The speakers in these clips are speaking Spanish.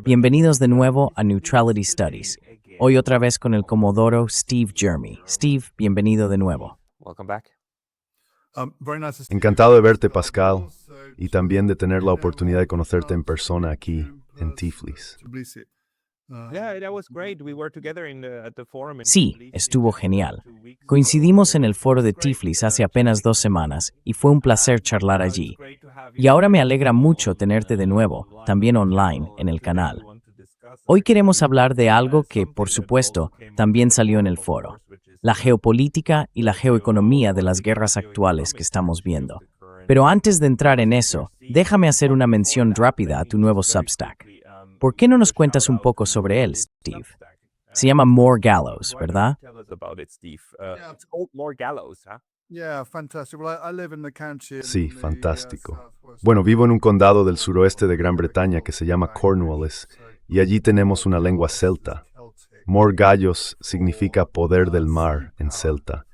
Bienvenidos de nuevo a Neutrality Studies. Hoy otra vez con el Comodoro Steve Jeremy. Steve, bienvenido de nuevo. Encantado de verte, Pascal, y también de tener la oportunidad de conocerte en persona aquí en Tiflis. Sí, estuvo genial. Coincidimos en el foro de Tiflis hace apenas 2 semanas y fue un placer charlar allí. Y ahora me alegra mucho tenerte de nuevo, también online, en el canal. Hoy queremos hablar de algo que, por supuesto, también salió en el foro: la geopolítica y la geoeconomía de las guerras actuales que estamos viendo. Pero antes de entrar en eso, déjame hacer una mención rápida a tu nuevo Substack. ¿Por qué no nos cuentas un poco sobre él, Steve? Se llama More Gallows, ¿verdad? Sí, fantástico. Bueno, vivo en un condado del suroeste de Gran Bretaña que se llama Cornwallis, y allí tenemos una lengua celta. More Gallos significa poder del mar en celta.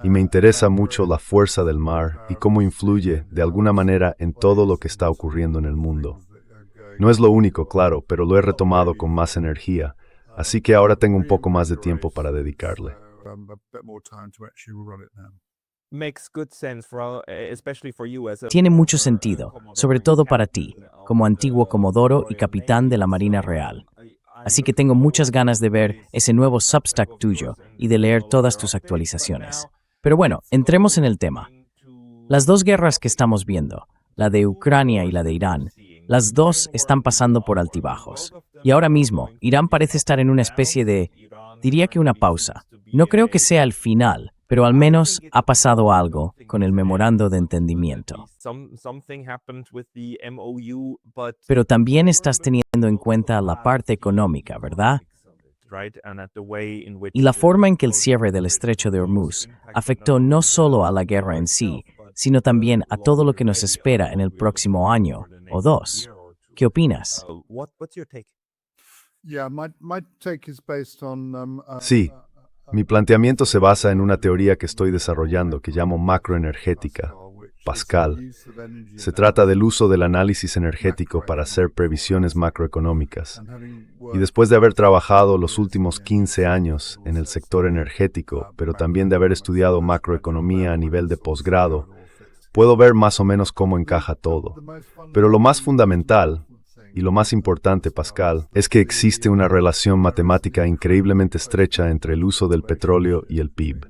Y me interesa mucho la fuerza del mar y cómo influye, de alguna manera, en todo lo que está ocurriendo en el mundo. No es lo único, claro, pero lo he retomado con más energía, así que ahora tengo un poco más de tiempo para dedicarle. Tiene mucho sentido, sobre todo para ti, como antiguo comodoro y capitán de la Marina Real. Así que tengo muchas ganas de ver ese nuevo Substack tuyo y de leer todas tus actualizaciones. Pero bueno, entremos en el tema. Las dos guerras que estamos viendo, la de Ucrania y la de Irán, las dos están pasando por altibajos. Y ahora mismo, Irán parece estar en una especie de, diría que una pausa. No creo que sea el final, pero al menos ha pasado algo con el memorando de entendimiento. Pero también estás teniendo en cuenta la parte económica, ¿verdad? Y la forma en que el cierre del estrecho de Hormuz afectó no solo a la guerra en sí, sino también a todo lo que nos espera en el próximo año o 2. ¿Qué opinas? Sí, mi planteamiento se basa en una teoría que estoy desarrollando que llamo macroenergética, Pascal. Se trata del uso del análisis energético para hacer previsiones macroeconómicas. Y después de haber trabajado los últimos 15 años en el sector energético, pero también de haber estudiado macroeconomía a nivel de posgrado, puedo ver más o menos cómo encaja todo. Pero lo más fundamental, y lo más importante, Pascal, es que existe una relación matemática increíblemente estrecha entre el uso del petróleo y el PIB.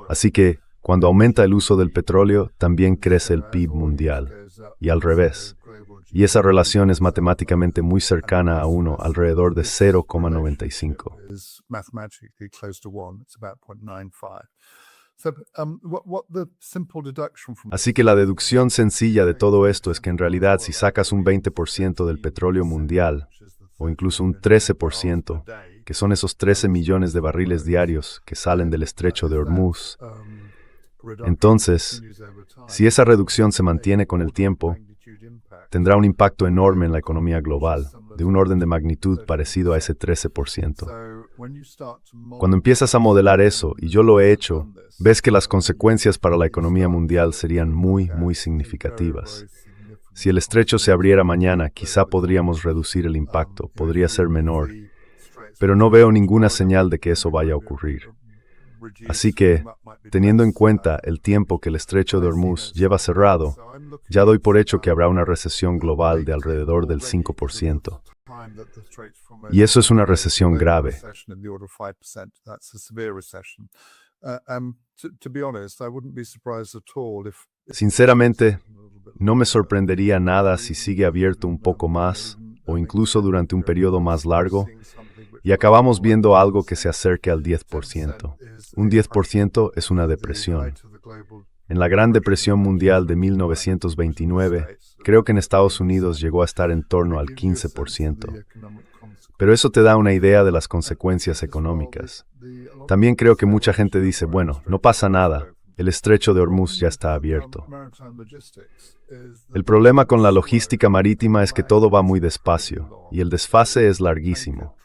Así que, cuando aumenta el uso del petróleo, también crece el PIB mundial, y al revés. Y esa relación es matemáticamente muy cercana a 1, alrededor de 0,95. Así que la deducción sencilla de todo esto es que en realidad si sacas un 20% del petróleo mundial, o incluso un 13%, que son esos 13 millones de barriles diarios que salen del estrecho de Hormuz, entonces, si esa reducción se mantiene con el tiempo, tendrá un impacto enorme en la economía global, de un orden de magnitud parecido a ese 13%. Cuando empiezas a modelar eso, y yo lo he hecho, ves que las consecuencias para la economía mundial serían muy, muy significativas. Si el estrecho se abriera mañana, quizá podríamos reducir el impacto, podría ser menor, pero no veo ninguna señal de que eso vaya a ocurrir. Así que, teniendo en cuenta el tiempo que el estrecho de Hormuz lleva cerrado, ya doy por hecho que habrá una recesión global de alrededor del 5%. Y eso es una recesión grave. Sinceramente, no me sorprendería nada si sigue abierto un poco más, o incluso durante un periodo más largo, y acabamos viendo algo que se acerque al 10%. Un 10% es una depresión. En la Gran Depresión Mundial de 1929, creo que en Estados Unidos llegó a estar en torno al 15%. Pero eso te da una idea de las consecuencias económicas. También creo que mucha gente dice, bueno, no pasa nada, el estrecho de Hormuz ya está abierto. El problema con la logística marítima es que todo va muy despacio, y el desfase es larguísimo.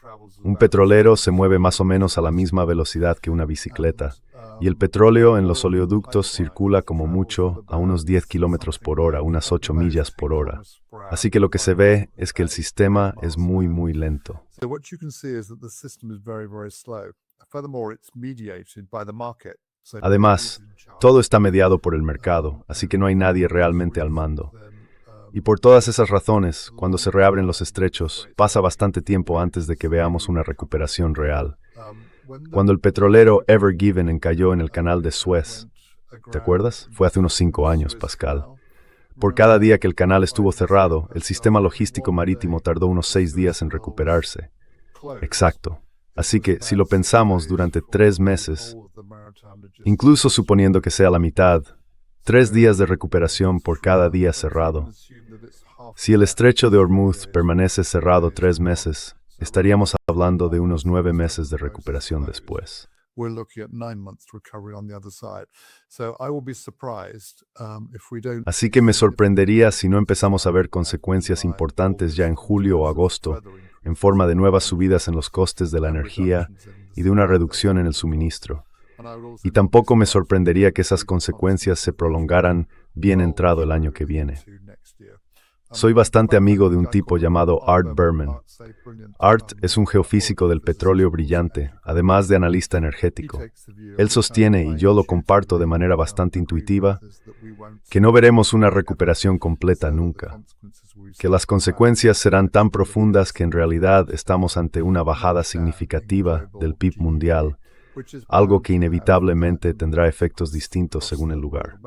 Un petrolero se mueve más o menos a la misma velocidad que una bicicleta, Y el petróleo en los oleoductos circula como mucho a unos 10 kilómetros por hora, unas 8 millas por hora. Así que lo que se ve es que el sistema es muy, muy lento. Además, todo está mediado por el mercado, así que no hay nadie realmente al mando. Y por todas esas razones, cuando se reabren los estrechos, pasa bastante tiempo antes de que veamos una recuperación real. Cuando el petrolero Ever Given encalló en el canal de Suez, ¿te acuerdas? Fue hace unos 5 años, Pascal. Por cada día que el canal estuvo cerrado, el sistema logístico marítimo tardó unos 6 días en recuperarse. Exacto. Así que, si lo pensamos durante 3 meses, incluso suponiendo que sea la mitad, 3 días de recuperación por cada día cerrado. Si el estrecho de Hormuz permanece cerrado 3 meses, estaríamos hablando de unos 9 meses de recuperación después. Así que me sorprendería si no empezamos a ver consecuencias importantes ya en julio o agosto, en forma de nuevas subidas en los costes de la energía y de una reducción en el suministro. Y tampoco me sorprendería que esas consecuencias se prolongaran bien entrado el año que viene. Soy bastante amigo de un tipo llamado Art Berman. Art es un geofísico del petróleo brillante, además de analista energético. Él sostiene, y yo lo comparto de manera bastante intuitiva, que no veremos una recuperación completa nunca, que las consecuencias serán tan profundas que en realidad estamos ante una bajada significativa del PIB mundial, algo que inevitablemente tendrá efectos distintos según el lugar.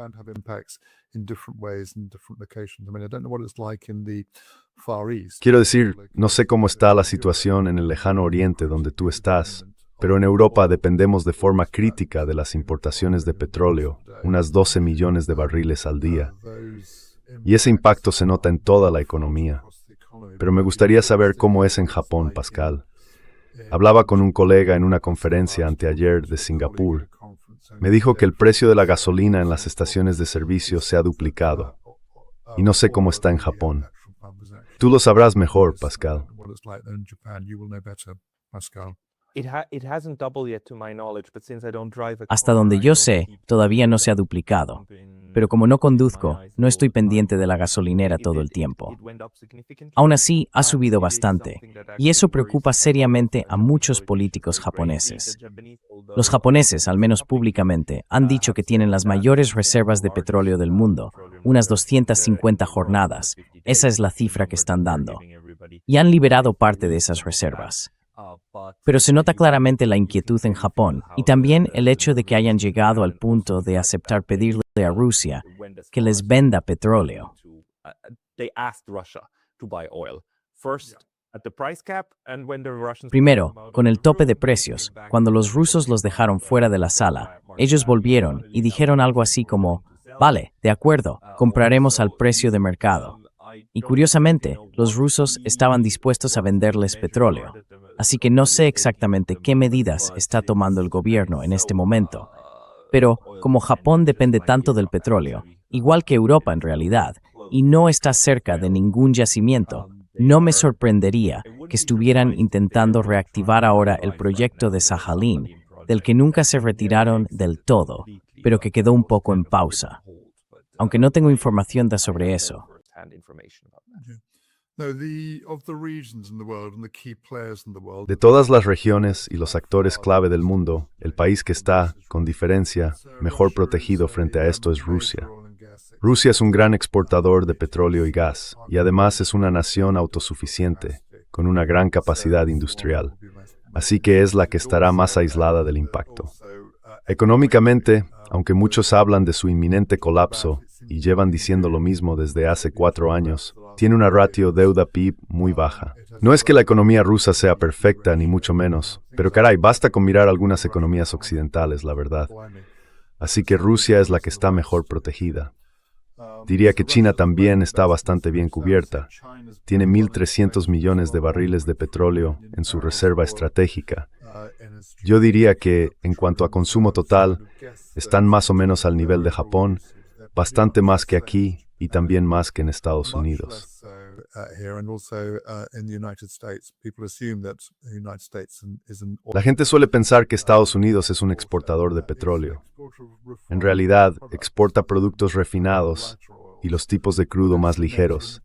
Quiero decir, no sé cómo está la situación en el lejano oriente donde tú estás, pero en Europa dependemos de forma crítica de las importaciones de petróleo, unas 12 millones de barriles al día. Y ese impacto se nota en toda la economía. Pero me gustaría saber cómo es en Japón, Pascal. Hablaba con un colega en una conferencia anteayer de Singapur. Me dijo que el precio de la gasolina en las estaciones de servicio se ha duplicado. Y no sé cómo está en Japón. Tú lo sabrás mejor, Pascal. Hasta donde yo sé, todavía no se ha duplicado. Pero como no conduzco, no estoy pendiente de la gasolinera todo el tiempo. Aún así, ha subido bastante, y eso preocupa seriamente a muchos políticos japoneses. Los japoneses, al menos públicamente, han dicho que tienen las mayores reservas de petróleo del mundo, unas 250 jornadas. Esa es la cifra que están dando. Y han liberado parte de esas reservas. Pero se nota claramente la inquietud en Japón y también el hecho de que hayan llegado al punto de aceptar pedirle a Rusia que les venda petróleo. Primero, con el tope de precios, cuando los rusos los dejaron fuera de la sala, ellos volvieron y dijeron algo así como, vale, de acuerdo, compraremos al precio de mercado. Y curiosamente, los rusos estaban dispuestos a venderles petróleo. Así que no sé exactamente qué medidas está tomando el gobierno en este momento. Pero, como Japón depende tanto del petróleo, igual que Europa en realidad, y no está cerca de ningún yacimiento, no me sorprendería que estuvieran intentando reactivar ahora el proyecto de Sajalín, del que nunca se retiraron del todo, pero que quedó un poco en pausa. Aunque no tengo información sobre eso. De todas las regiones y los actores clave del mundo, el país que está, con diferencia, mejor protegido frente a esto es Rusia. Rusia es un gran exportador de petróleo y gas, y además es una nación autosuficiente, con una gran capacidad industrial. Así que es la que estará más aislada del impacto. Económicamente, aunque muchos hablan de su inminente colapso, y llevan diciendo lo mismo desde hace 4 años, tiene una ratio deuda-PIB muy baja. No es que la economía rusa sea perfecta, ni mucho menos, pero caray, basta con mirar algunas economías occidentales, la verdad. Así que Rusia es la que está mejor protegida. Diría que China también está bastante bien cubierta. Tiene 1.300 millones de barriles de petróleo en su reserva estratégica. Yo diría que, en cuanto a consumo total, están más o menos al nivel de Japón, bastante más que aquí y también más que en Estados Unidos. La gente suele pensar que Estados Unidos es un exportador de petróleo. En realidad, exporta productos refinados y los tipos de crudo más ligeros,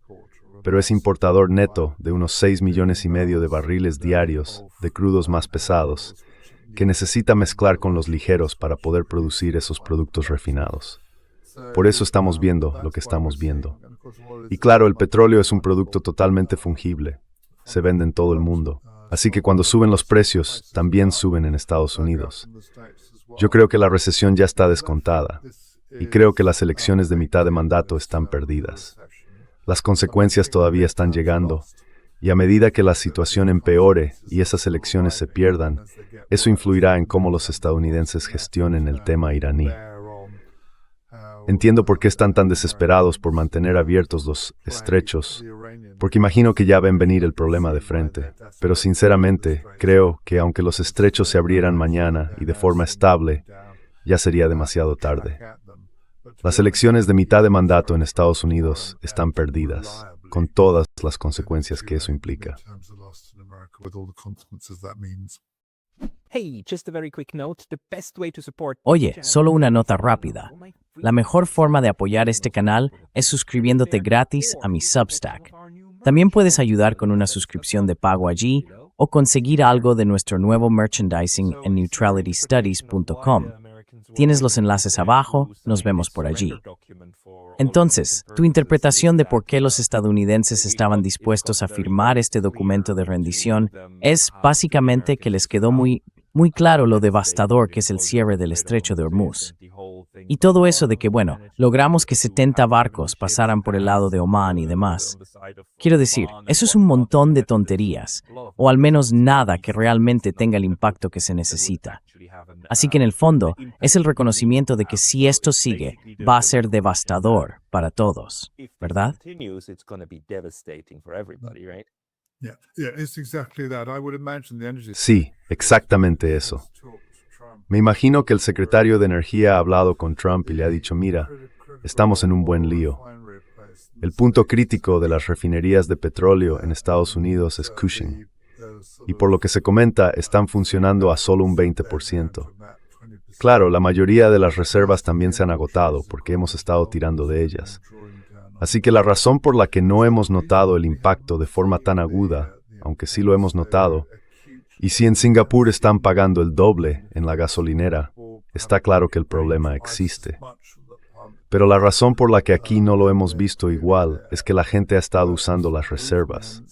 pero es importador neto de unos 6,5 millones de barriles diarios de crudos más pesados, que necesita mezclar con los ligeros para poder producir esos productos refinados. Por eso estamos viendo lo que estamos viendo. Y claro, el petróleo es un producto totalmente fungible. Se vende en todo el mundo. Así que cuando suben los precios, también suben en Estados Unidos. Yo creo que la recesión ya está descontada. Y creo que las elecciones de mitad de mandato están perdidas. Las consecuencias todavía están llegando. Y a medida que la situación empeore y esas elecciones se pierdan, eso influirá en cómo los estadounidenses gestionen el tema iraní. Entiendo por qué están tan desesperados por mantener abiertos los estrechos, porque imagino que ya ven venir el problema de frente. Pero sinceramente, creo que aunque los estrechos se abrieran mañana y de forma estable, ya sería demasiado tarde. Las elecciones de mitad de mandato en Estados Unidos están perdidas, con todas las consecuencias que eso implica. Oye, solo una nota rápida. La mejor forma de apoyar este canal es suscribiéndote gratis a mi Substack. También puedes ayudar con una suscripción de pago allí o conseguir algo de nuestro nuevo merchandising en neutralitystudies.com. Tienes los enlaces abajo, nos vemos por allí. Entonces, tu interpretación de por qué los estadounidenses estaban dispuestos a firmar este documento de rendición es básicamente que les quedó muy claro lo devastador que es el cierre del estrecho de Hormuz. Y todo eso de que, logramos que 70 barcos pasaran por el lado de Omán y demás. Quiero decir, eso es un montón de tonterías, o al menos nada que realmente tenga el impacto que se necesita. Así que en el fondo, es el reconocimiento de que si esto sigue, va a ser devastador para todos, ¿verdad? Sí, exactamente eso. Me imagino que el secretario de Energía ha hablado con Trump y le ha dicho, mira, estamos en un buen lío. El punto crítico de las refinerías de petróleo en Estados Unidos es Cushing. Y por lo que se comenta, están funcionando a solo un 20%. Claro, la mayoría de las reservas también se han agotado porque hemos estado tirando de ellas. Así que la razón por la que no hemos notado el impacto de forma tan aguda, aunque sí lo hemos notado, y si en Singapur están pagando el doble en la gasolinera, está claro que el problema existe. Pero la razón por la que aquí no lo hemos visto igual es que la gente ha estado usando las reservas.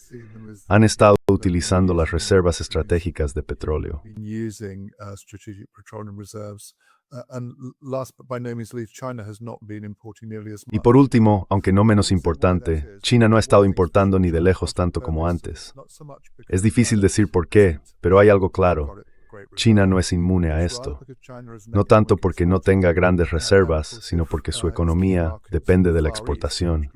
Han estado utilizando las reservas estratégicas de petróleo. Y por último, aunque no menos importante, China no ha estado importando ni de lejos tanto como antes. Es difícil decir por qué, pero hay algo claro. China no es inmune a esto. No tanto porque no tenga grandes reservas, sino porque su economía depende de la exportación.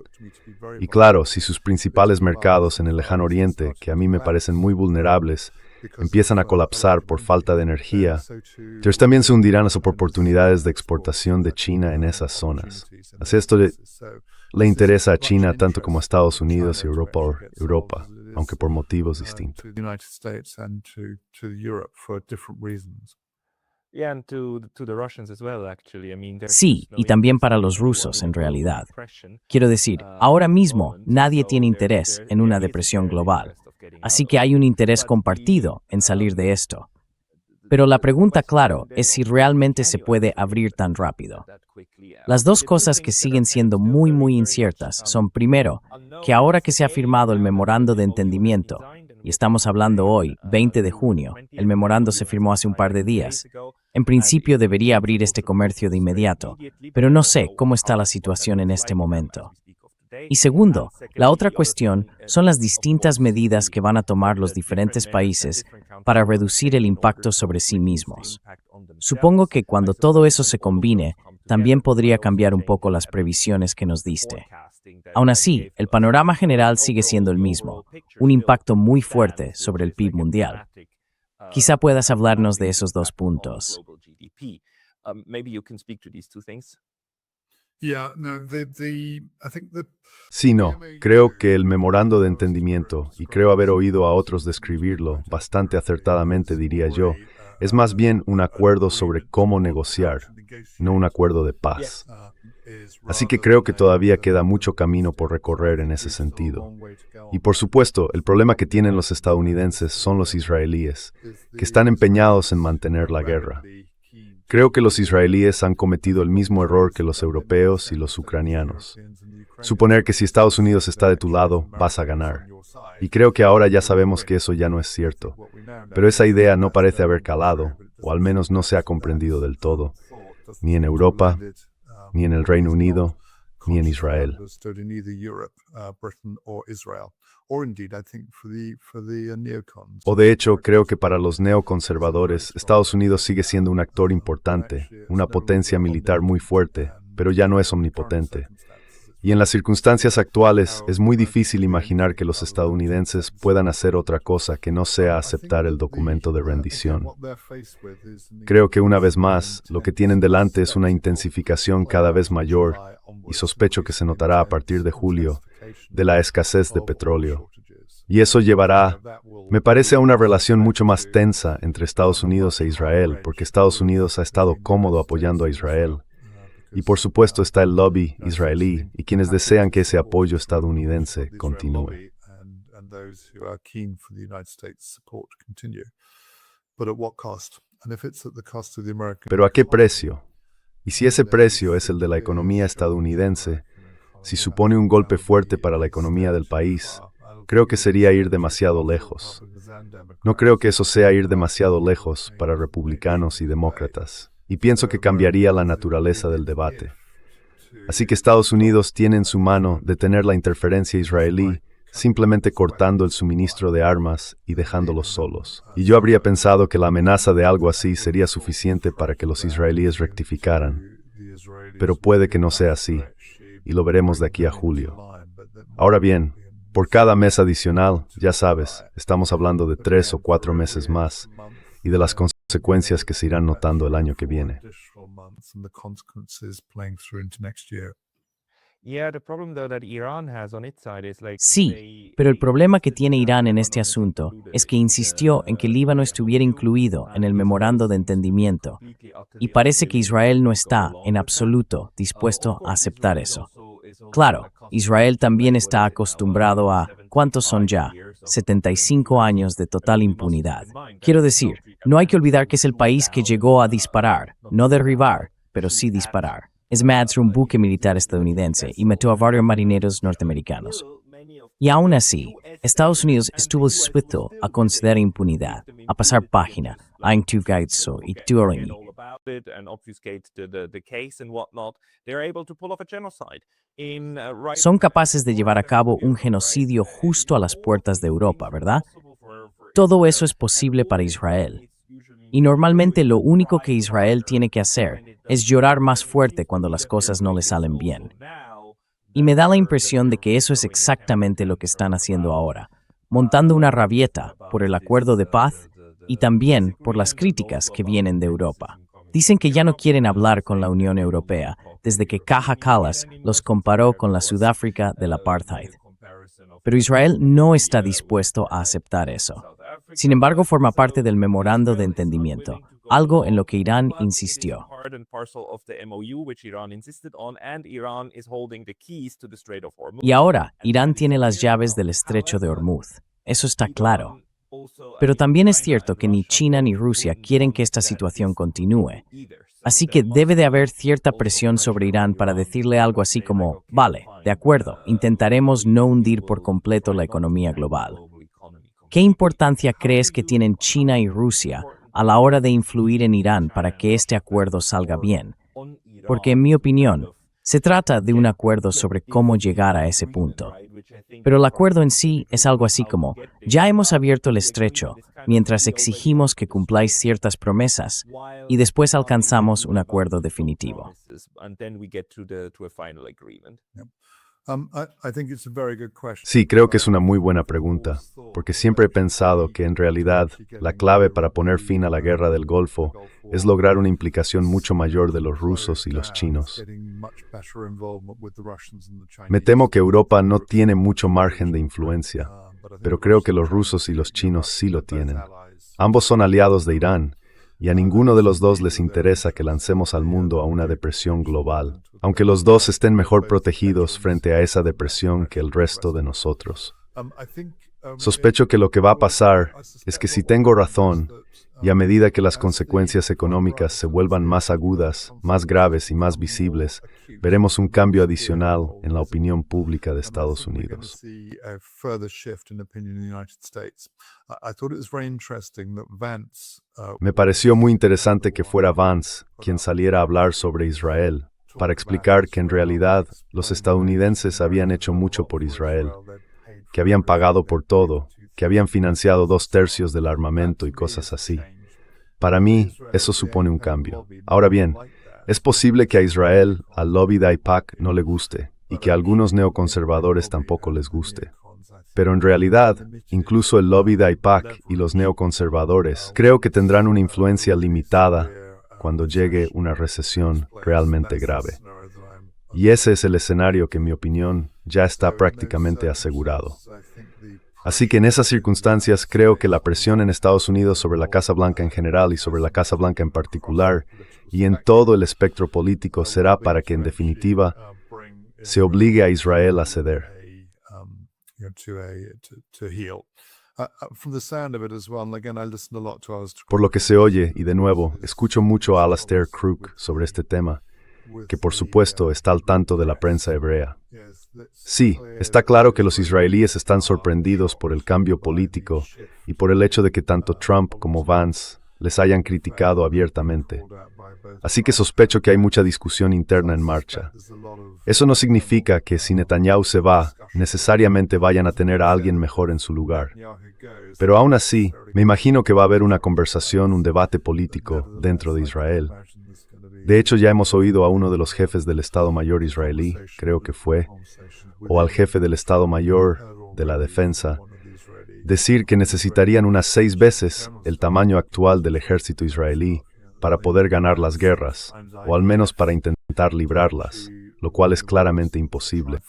Y claro, si sus principales mercados en el Lejano Oriente, que a mí me parecen muy vulnerables, empiezan a colapsar por falta de energía, entonces también se hundirán las oportunidades de exportación de China en esas zonas. Así esto le interesa a China tanto como a Estados Unidos y Europa, aunque por motivos distintos. Sí, y también para los rusos, en realidad. Quiero decir, ahora mismo nadie tiene interés en una depresión global, así que hay un interés compartido en salir de esto. Pero la pregunta, claro, es si realmente se puede abrir tan rápido. Las dos cosas que siguen siendo muy inciertas son, primero, que ahora que se ha firmado el memorando de entendimiento, y estamos hablando hoy, 20 de junio, el memorando se firmó hace un par de días, en principio debería abrir este comercio de inmediato, pero no sé cómo está la situación en este momento. Y segundo, la otra cuestión son las distintas medidas que van a tomar los diferentes países para reducir el impacto sobre sí mismos. Supongo que cuando todo eso se combine, también podría cambiar un poco las previsiones que nos diste. Aún así, el panorama general sigue siendo el mismo, un impacto muy fuerte sobre el PIB mundial. Quizá puedas hablarnos de esos dos puntos. Sí, no. Creo que el memorando de entendimiento, y creo haber oído a otros describirlo bastante acertadamente, diría yo, es más bien un acuerdo sobre cómo negociar, no un acuerdo de paz. Así que creo que todavía queda mucho camino por recorrer en ese sentido. Y por supuesto, el problema que tienen los estadounidenses son los israelíes, que están empeñados en mantener la guerra. Creo que los israelíes han cometido el mismo error que los europeos y los ucranianos. Suponer que si Estados Unidos está de tu lado, vas a ganar. Y creo que ahora ya sabemos que eso ya no es cierto. Pero esa idea no parece haber calado, o al menos no se ha comprendido del todo, ni en Europa, ni en el Reino Unido, ni en Israel. O de hecho, creo que para los neoconservadores, Estados Unidos sigue siendo un actor importante, una potencia militar muy fuerte, pero ya no es omnipotente. Y en las circunstancias actuales, es muy difícil imaginar que los estadounidenses puedan hacer otra cosa que no sea aceptar el documento de rendición. Creo que una vez más, lo que tienen delante es una intensificación cada vez mayor, y sospecho que se notará a partir de julio, de la escasez de petróleo. Y eso llevará, me parece, a una relación mucho más tensa entre Estados Unidos e Israel, porque Estados Unidos ha estado cómodo apoyando a Israel. Y por supuesto está el lobby israelí y quienes desean que ese apoyo estadounidense continúe. Pero ¿a qué precio? Y si ese precio es el de la economía estadounidense, si supone un golpe fuerte para la economía del país, creo que sería ir demasiado lejos. No creo que eso sea ir demasiado lejos para republicanos y demócratas. Y pienso que cambiaría la naturaleza del debate. Así que Estados Unidos tiene en su mano detener la interferencia israelí, simplemente cortando el suministro de armas y dejándolos solos. Y yo habría pensado que la amenaza de algo así sería suficiente para que los israelíes rectificaran. Pero puede que no sea así, y lo veremos de aquí a julio. Ahora bien, por cada mes adicional, ya sabes, estamos hablando de 3 o 4 meses más, y de las consecuencias que se irán notando el año que viene. Sí, pero el problema que tiene Irán en este asunto es que insistió en que Líbano estuviera incluido en el memorando de entendimiento, y parece que Israel no está, en absoluto, dispuesto a aceptar eso. Claro, Israel también está acostumbrado a, ¿cuántos son ya? 75 años de total impunidad. Quiero decir, no hay que olvidar que es el país que llegó a disparar, no derribar, pero sí disparar. Es más, un buque militar estadounidense y mató a varios marineros norteamericanos. Y aún así, Estados Unidos estuvo dispuesto a conceder impunidad, a pasar página, a entugazo y turing. Son capaces de llevar a cabo un genocidio justo a las puertas de Europa, ¿verdad? Todo eso es posible para Israel. Y normalmente lo único que Israel tiene que hacer es llorar más fuerte cuando las cosas no le salen bien. Y me da la impresión de que eso es exactamente lo que están haciendo ahora, montando una rabieta por el acuerdo de paz y también por las críticas que vienen de Europa. Dicen que ya no quieren hablar con la Unión Europea desde que Kaja Kallas los comparó con la Sudáfrica del apartheid. Pero Israel no está dispuesto a aceptar eso. Sin embargo, forma parte del memorando de entendimiento, algo en lo que Irán insistió. Y ahora, Irán tiene las llaves del estrecho de Hormuz. Eso está claro. Pero también es cierto que ni China ni Rusia quieren que esta situación continúe. Así que debe de haber cierta presión sobre Irán para decirle algo así como, vale, de acuerdo, intentaremos no hundir por completo la economía global. ¿Qué importancia crees que tienen China y Rusia a la hora de influir en Irán para que este acuerdo salga bien? Porque en mi opinión, se trata de un acuerdo sobre cómo llegar a ese punto. Pero el acuerdo en sí es algo así como, ya hemos abierto el estrecho, mientras exigimos que cumpláis ciertas promesas, y después alcanzamos un acuerdo definitivo. Sí, creo que es una muy buena pregunta, porque siempre he pensado que en realidad la clave para poner fin a la guerra del Golfo es lograr una implicación mucho mayor de los rusos y los chinos. Me temo que Europa no tiene mucho margen de influencia, pero creo que los rusos y los chinos sí lo tienen. Ambos son aliados de Irán, y a ninguno de los dos les interesa que lancemos al mundo a una depresión global, aunque los dos estén mejor protegidos frente a esa depresión que el resto de nosotros. Sospecho que lo que va a pasar es que si tengo razón, y a medida que las consecuencias económicas se vuelvan más agudas, más graves y más visibles, veremos un cambio adicional en la opinión pública de Estados Unidos. Me pareció muy interesante que fuera Vance quien saliera a hablar sobre Israel, para explicar que en realidad los estadounidenses habían hecho mucho por Israel, que habían pagado por todo, que habían financiado 2/3 del armamento y cosas así. Para mí, eso supone un cambio. Ahora bien, es posible que a Israel, al lobby de AIPAC, no le guste, y que a algunos neoconservadores tampoco les guste. Pero en realidad, incluso el lobby de AIPAC y los neoconservadores creo que tendrán una influencia limitada cuando llegue una recesión realmente grave. Y ese es el escenario que, en mi opinión, ya está prácticamente asegurado. Así que en esas circunstancias creo que la presión en Estados Unidos sobre la Casa Blanca en general y sobre la Casa Blanca en particular, y en todo el espectro político, será para que, en definitiva, se obligue a Israel a ceder. Por lo que se oye, y de nuevo, escucho mucho a Alastair Crooke sobre este tema, que por supuesto está al tanto de la prensa hebrea. Sí, está claro que los israelíes están sorprendidos por el cambio político y por el hecho de que tanto Trump como Vance les hayan criticado abiertamente. Así que sospecho que hay mucha discusión interna en marcha. Eso no significa que si Netanyahu se va, necesariamente vayan a tener a alguien mejor en su lugar. Pero aún así, me imagino que va a haber una conversación, un debate político dentro de Israel. De hecho, ya hemos oído a uno de los jefes del Estado Mayor israelí, creo que fue, o al jefe del Estado Mayor de la Defensa, decir que necesitarían unas 6 veces el tamaño actual del ejército israelí para poder ganar las guerras, o al menos para intentar librarlas, lo cual es claramente imposible.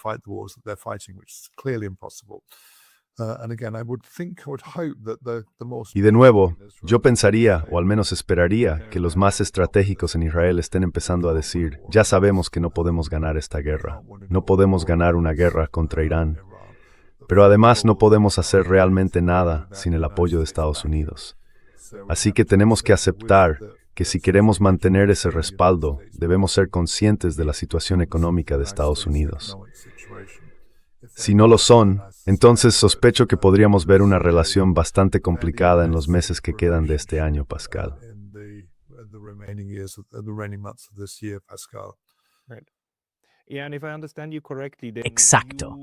Y de nuevo, yo pensaría, o al menos esperaría, que los más estratégicos en Israel estén empezando a decir, ya sabemos que no podemos ganar esta guerra, no podemos ganar una guerra contra Irán, pero además no podemos hacer realmente nada sin el apoyo de Estados Unidos. Así que tenemos que aceptar que si queremos mantener ese respaldo, debemos ser conscientes de la situación económica de Estados Unidos. Si no lo son, entonces sospecho que podríamos ver una relación bastante complicada en los meses que quedan de este año, Pascal. Exacto.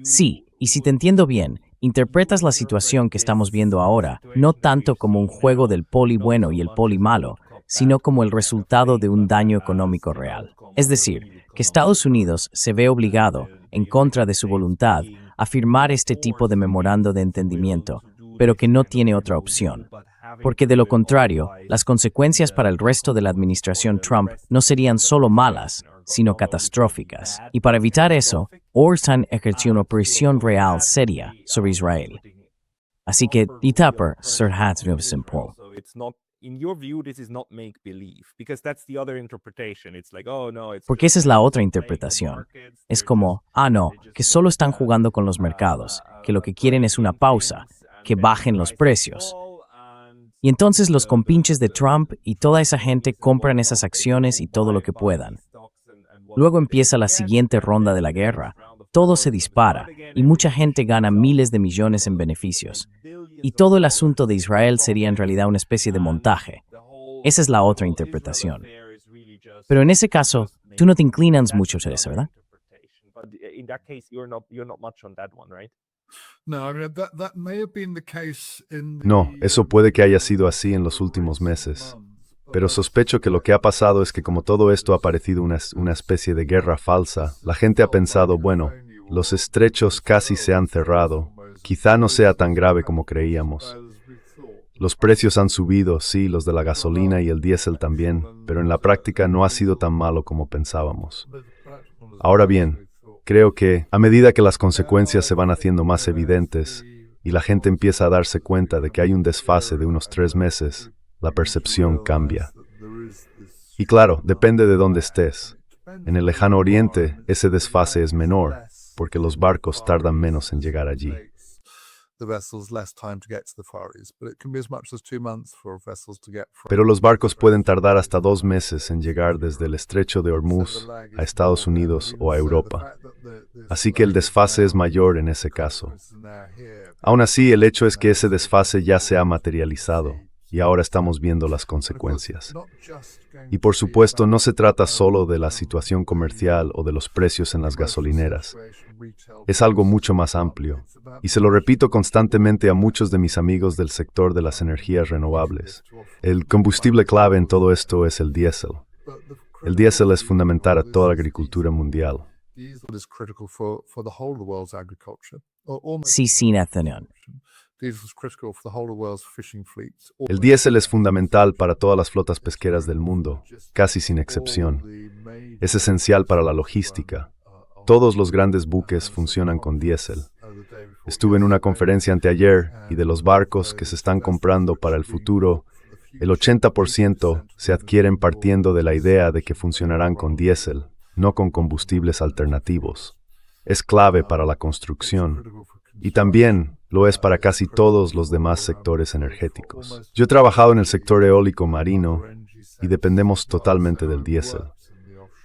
Sí, y si te entiendo bien, interpretas la situación que estamos viendo ahora no tanto como un juego del poli bueno y el poli malo, sino como el resultado de un daño económico real. Es decir, que Estados Unidos se ve obligado, en contra de su voluntad, a firmar este tipo de memorando de entendimiento, pero que no tiene otra opción. Porque de lo contrario, las consecuencias para el resto de la administración Trump no serían solo malas, sino catastróficas. Y para evitar eso, Orsan ejerció una presión real seria sobre Israel. Así que, Itapper, Sir Hatznuv Simple. Porque esa es la otra interpretación. Es como, no, que solo están jugando con los mercados, que lo que quieren es una pausa, que bajen los precios. Y entonces los compinches de Trump y toda esa gente compran esas acciones y todo lo que puedan. Luego empieza la siguiente ronda de la guerra, todo se dispara y mucha gente gana miles de millones en beneficios. Y todo el asunto de Israel sería en realidad una especie de montaje. Esa es la otra interpretación. Pero en ese caso, tú no te inclinas mucho a eso, ¿verdad? No, eso puede que haya sido así en los últimos meses. Pero sospecho que lo que ha pasado es que como todo esto ha parecido una especie de guerra falsa, la gente ha pensado, bueno, los estrechos casi se han cerrado, quizá no sea tan grave como creíamos. Los precios han subido, sí, los de la gasolina y el diésel también, pero en la práctica no ha sido tan malo como pensábamos. Ahora bien, creo que, a medida que las consecuencias se van haciendo más evidentes y la gente empieza a darse cuenta de que hay un desfase de unos 3 meses, la percepción cambia. Y claro, depende de dónde estés. En el lejano oriente, ese desfase es menor, porque los barcos tardan menos en llegar allí. Pero los barcos pueden tardar hasta 2 meses en llegar desde el estrecho de Hormuz a Estados Unidos o a Europa. Así que el desfase es mayor en ese caso. Aún así, el hecho es que ese desfase ya se ha materializado y ahora estamos viendo las consecuencias. Y por supuesto, no se trata solo de la situación comercial o de los precios en las gasolineras. Es algo mucho más amplio. Y se lo repito constantemente a muchos de mis amigos del sector de las energías renovables. El combustible clave en todo esto es el diésel. El diésel es fundamental a toda la agricultura mundial. Sí, Nathaniel. El diésel es fundamental para todas las flotas pesqueras del mundo, casi sin excepción. Es esencial para la logística. Todos los grandes buques funcionan con diésel. Estuve en una conferencia anteayer y de los barcos que se están comprando para el futuro, el 80% se adquieren partiendo de la idea de que funcionarán con diésel, no con combustibles alternativos. Es clave para la construcción y también lo es para casi todos los demás sectores energéticos. Yo he trabajado en el sector eólico marino y dependemos totalmente del diésel.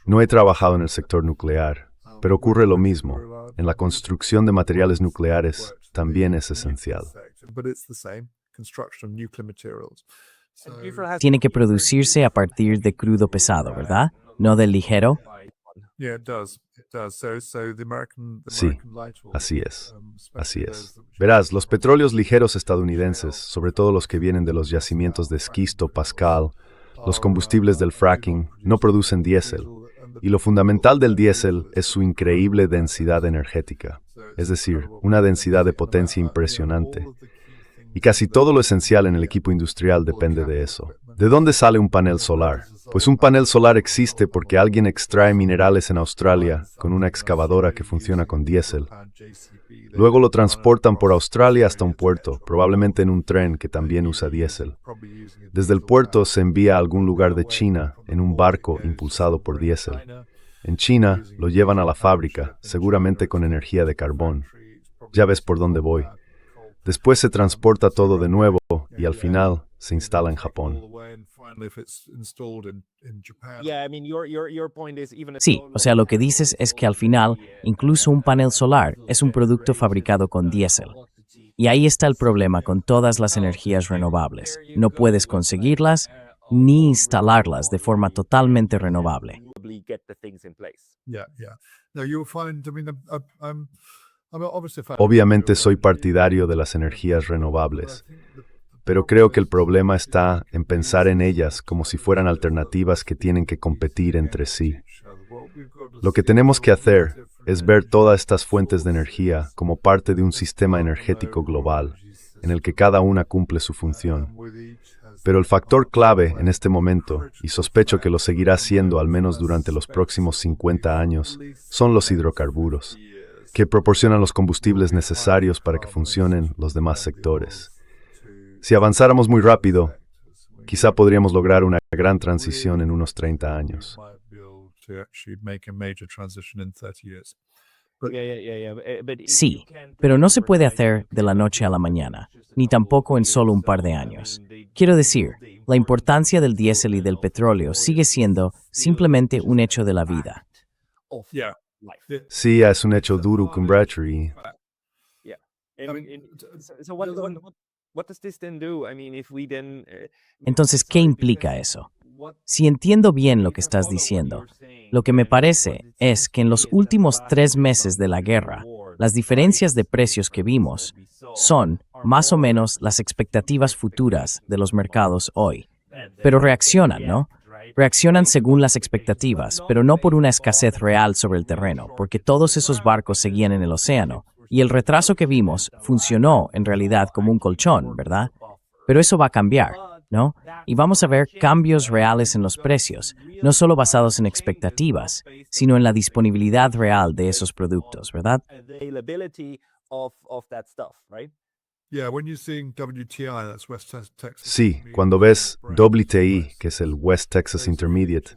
No he trabajado en el sector nuclear, pero ocurre lo mismo. En la construcción de materiales nucleares también es esencial. Tiene que producirse a partir de crudo pesado, ¿verdad? No del ligero. Sí, así es. Así es. Verás, los petróleos ligeros estadounidenses, sobre todo los que vienen de los yacimientos de esquisto, Pascal, los combustibles del fracking, no producen diésel. Y lo fundamental del diésel es su increíble densidad energética, es decir, una densidad de potencia impresionante. Y casi todo lo esencial en el equipo industrial depende de eso. ¿De dónde sale un panel solar? Pues un panel solar existe porque alguien extrae minerales en Australia con una excavadora que funciona con diésel. Luego lo transportan por Australia hasta un puerto, probablemente en un tren que también usa diésel. Desde el puerto se envía a algún lugar de China en un barco impulsado por diésel. En China lo llevan a la fábrica, seguramente con energía de carbón. Ya ves por dónde voy. Después se transporta todo de nuevo y al final se instala en Japón. Sí, o sea, lo que dices es que al final, incluso un panel solar es un producto fabricado con diésel. Y ahí está el problema con todas las energías renovables. No puedes conseguirlas ni instalarlas de forma totalmente renovable. Obviamente soy partidario de las energías renovables, pero creo que el problema está en pensar en ellas como si fueran alternativas que tienen que competir entre sí. Lo que tenemos que hacer es ver todas estas fuentes de energía como parte de un sistema energético global, en el que cada una cumple su función. Pero el factor clave en este momento, y sospecho que lo seguirá siendo al menos durante los próximos 50 años, son los hidrocarburos, que proporcionan los combustibles necesarios para que funcionen los demás sectores. Si avanzáramos muy rápido, quizá podríamos lograr una gran transición en unos 30 años. Sí, pero no se puede hacer de la noche a la mañana, ni tampoco en solo un par de años. Quiero decir, la importancia del diésel y del petróleo sigue siendo simplemente un hecho de la vida. Sí, es un hecho duro, Cumbrachery. Entonces, ¿qué implica eso? Si entiendo bien lo que estás diciendo, lo que me parece es que en los últimos 3 meses de la guerra, las diferencias de precios que vimos son, más o menos, las expectativas futuras de los mercados hoy. Pero reaccionan, ¿no? Reaccionan según las expectativas, pero no por una escasez real sobre el terreno, porque todos esos barcos seguían en el océano. Y el retraso que vimos funcionó en realidad como un colchón, ¿verdad? Pero eso va a cambiar, ¿no? Y vamos a ver cambios reales en los precios, no solo basados en expectativas, sino en la disponibilidad real de esos productos, ¿verdad? Sí, cuando ves WTI, que es el West Texas Intermediate,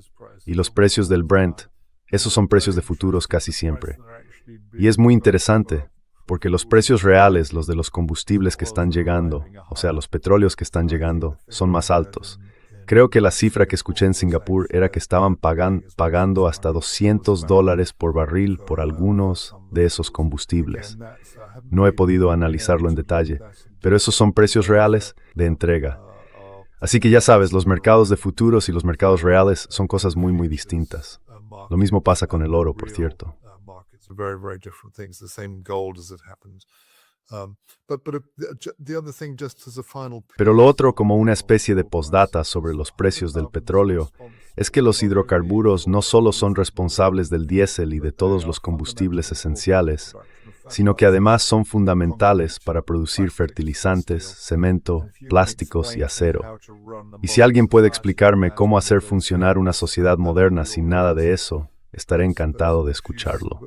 y los precios del Brent, esos son precios de futuros casi siempre. Y es muy interesante, porque los precios reales, los de los combustibles que están llegando, o sea, los petróleos que están llegando, son más altos. Creo que la cifra que escuché en Singapur era que estaban pagando hasta $200 por barril por algunos de esos combustibles. No he podido analizarlo en detalle, pero esos son precios reales de entrega. Así que ya sabes, los mercados de futuros y los mercados reales son cosas muy, muy distintas. Lo mismo pasa con el oro, por cierto. Pero lo otro, como una especie de postdata sobre los precios del petróleo, es que los hidrocarburos no solo son responsables del diésel y de todos los combustibles esenciales, sino que además son fundamentales para producir fertilizantes, cemento, plásticos y acero. Y si alguien puede explicarme cómo hacer funcionar una sociedad moderna sin nada de eso, estaré encantado de escucharlo.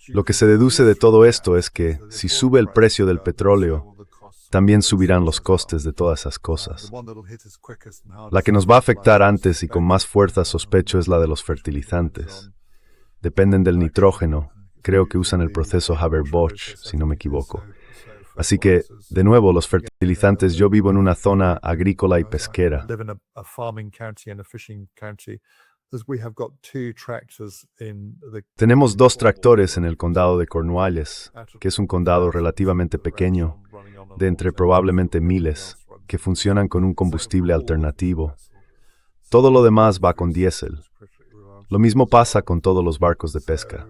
Lo que se deduce de todo esto es que, si sube el precio del petróleo, también subirán los costes de todas esas cosas. La que nos va a afectar antes y con más fuerza, sospecho, es la de los fertilizantes. Dependen del nitrógeno. Creo que usan el proceso Haber-Bosch, si no me equivoco. Así que, de nuevo, los fertilizantes, yo vivo en una zona agrícola y pesquera. Tenemos 2 tractores en el condado de Cornualles, que es un condado relativamente pequeño, de entre probablemente miles, que funcionan con un combustible alternativo. Todo lo demás va con diésel. Lo mismo pasa con todos los barcos de pesca.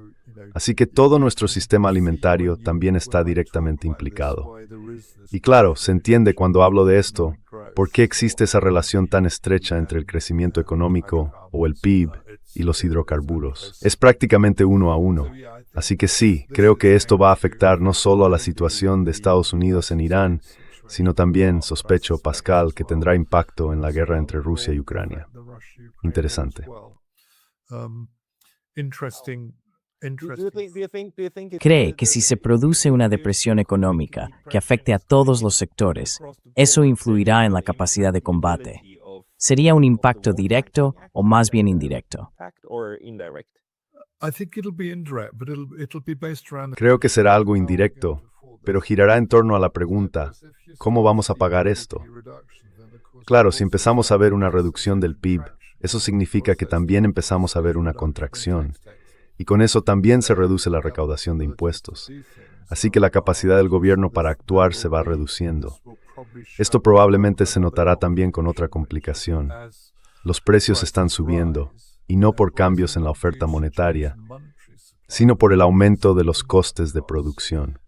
Así que todo nuestro sistema alimentario también está directamente implicado. Y claro, se entiende cuando hablo de esto, por qué existe esa relación tan estrecha entre el crecimiento económico, o el PIB, y los hidrocarburos. Es prácticamente 1 a 1. Así que sí, creo que esto va a afectar no solo a la situación de Estados Unidos en Irán, sino también, sospecho, Pascal, que tendrá impacto en la guerra entre Rusia y Ucrania. Interesante. Cree que si se produce una depresión económica que afecte a todos los sectores, eso influirá en la capacidad de combate. ¿Sería un impacto directo o más bien indirecto? Creo que será algo indirecto, pero girará en torno a la pregunta, ¿cómo vamos a pagar esto? Claro, si empezamos a ver una reducción del PIB, eso significa que también empezamos a ver una contracción. Y con eso también se reduce la recaudación de impuestos. Así que la capacidad del gobierno para actuar se va reduciendo. Esto probablemente se notará también con otra complicación. Los precios están subiendo, y no por cambios en la oferta monetaria, sino por el aumento de los costes de producción.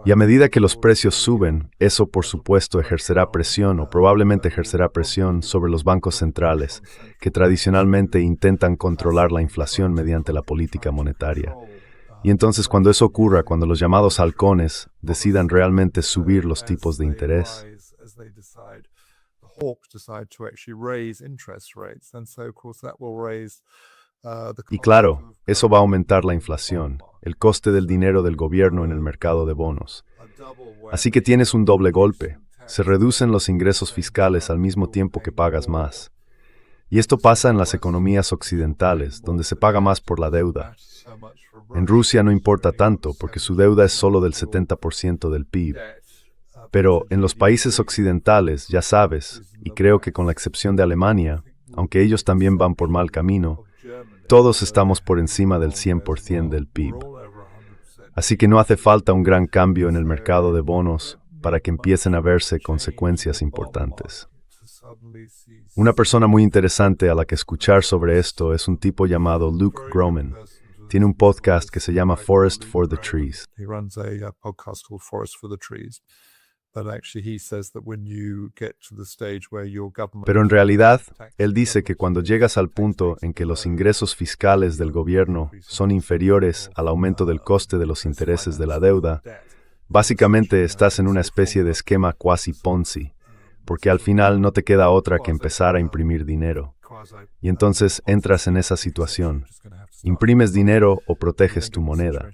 Y a medida que los precios suben, eso por supuesto ejercerá presión o probablemente ejercerá presión sobre los bancos centrales, que tradicionalmente intentan controlar la inflación mediante la política monetaria. Y entonces cuando eso ocurra, cuando los llamados halcones decidan realmente subir los tipos de interés, y claro, eso va a aumentar la inflación, el coste del dinero del gobierno en el mercado de bonos. Así que tienes un doble golpe. Se reducen los ingresos fiscales al mismo tiempo que pagas más. Y esto pasa en las economías occidentales, donde se paga más por la deuda. En Rusia no importa tanto, porque su deuda es solo del 70% del PIB. Pero en los países occidentales, ya sabes, y creo que con la excepción de Alemania, aunque ellos también van por mal camino, todos estamos por encima del 100% del PIB. Así que no hace falta un gran cambio en el mercado de bonos para que empiecen a verse consecuencias importantes. Una persona muy interesante a la que escuchar sobre esto es un tipo llamado Luke Gromen. Tiene un podcast que se llama Forest for the Trees. Pero en realidad, él dice que cuando llegas al punto en que los ingresos fiscales del gobierno son inferiores al aumento del coste de los intereses de la deuda, básicamente estás en una especie de esquema quasi Ponzi, porque al final no te queda otra que empezar a imprimir dinero. Y entonces entras en esa situación. Imprimes dinero o proteges tu moneda.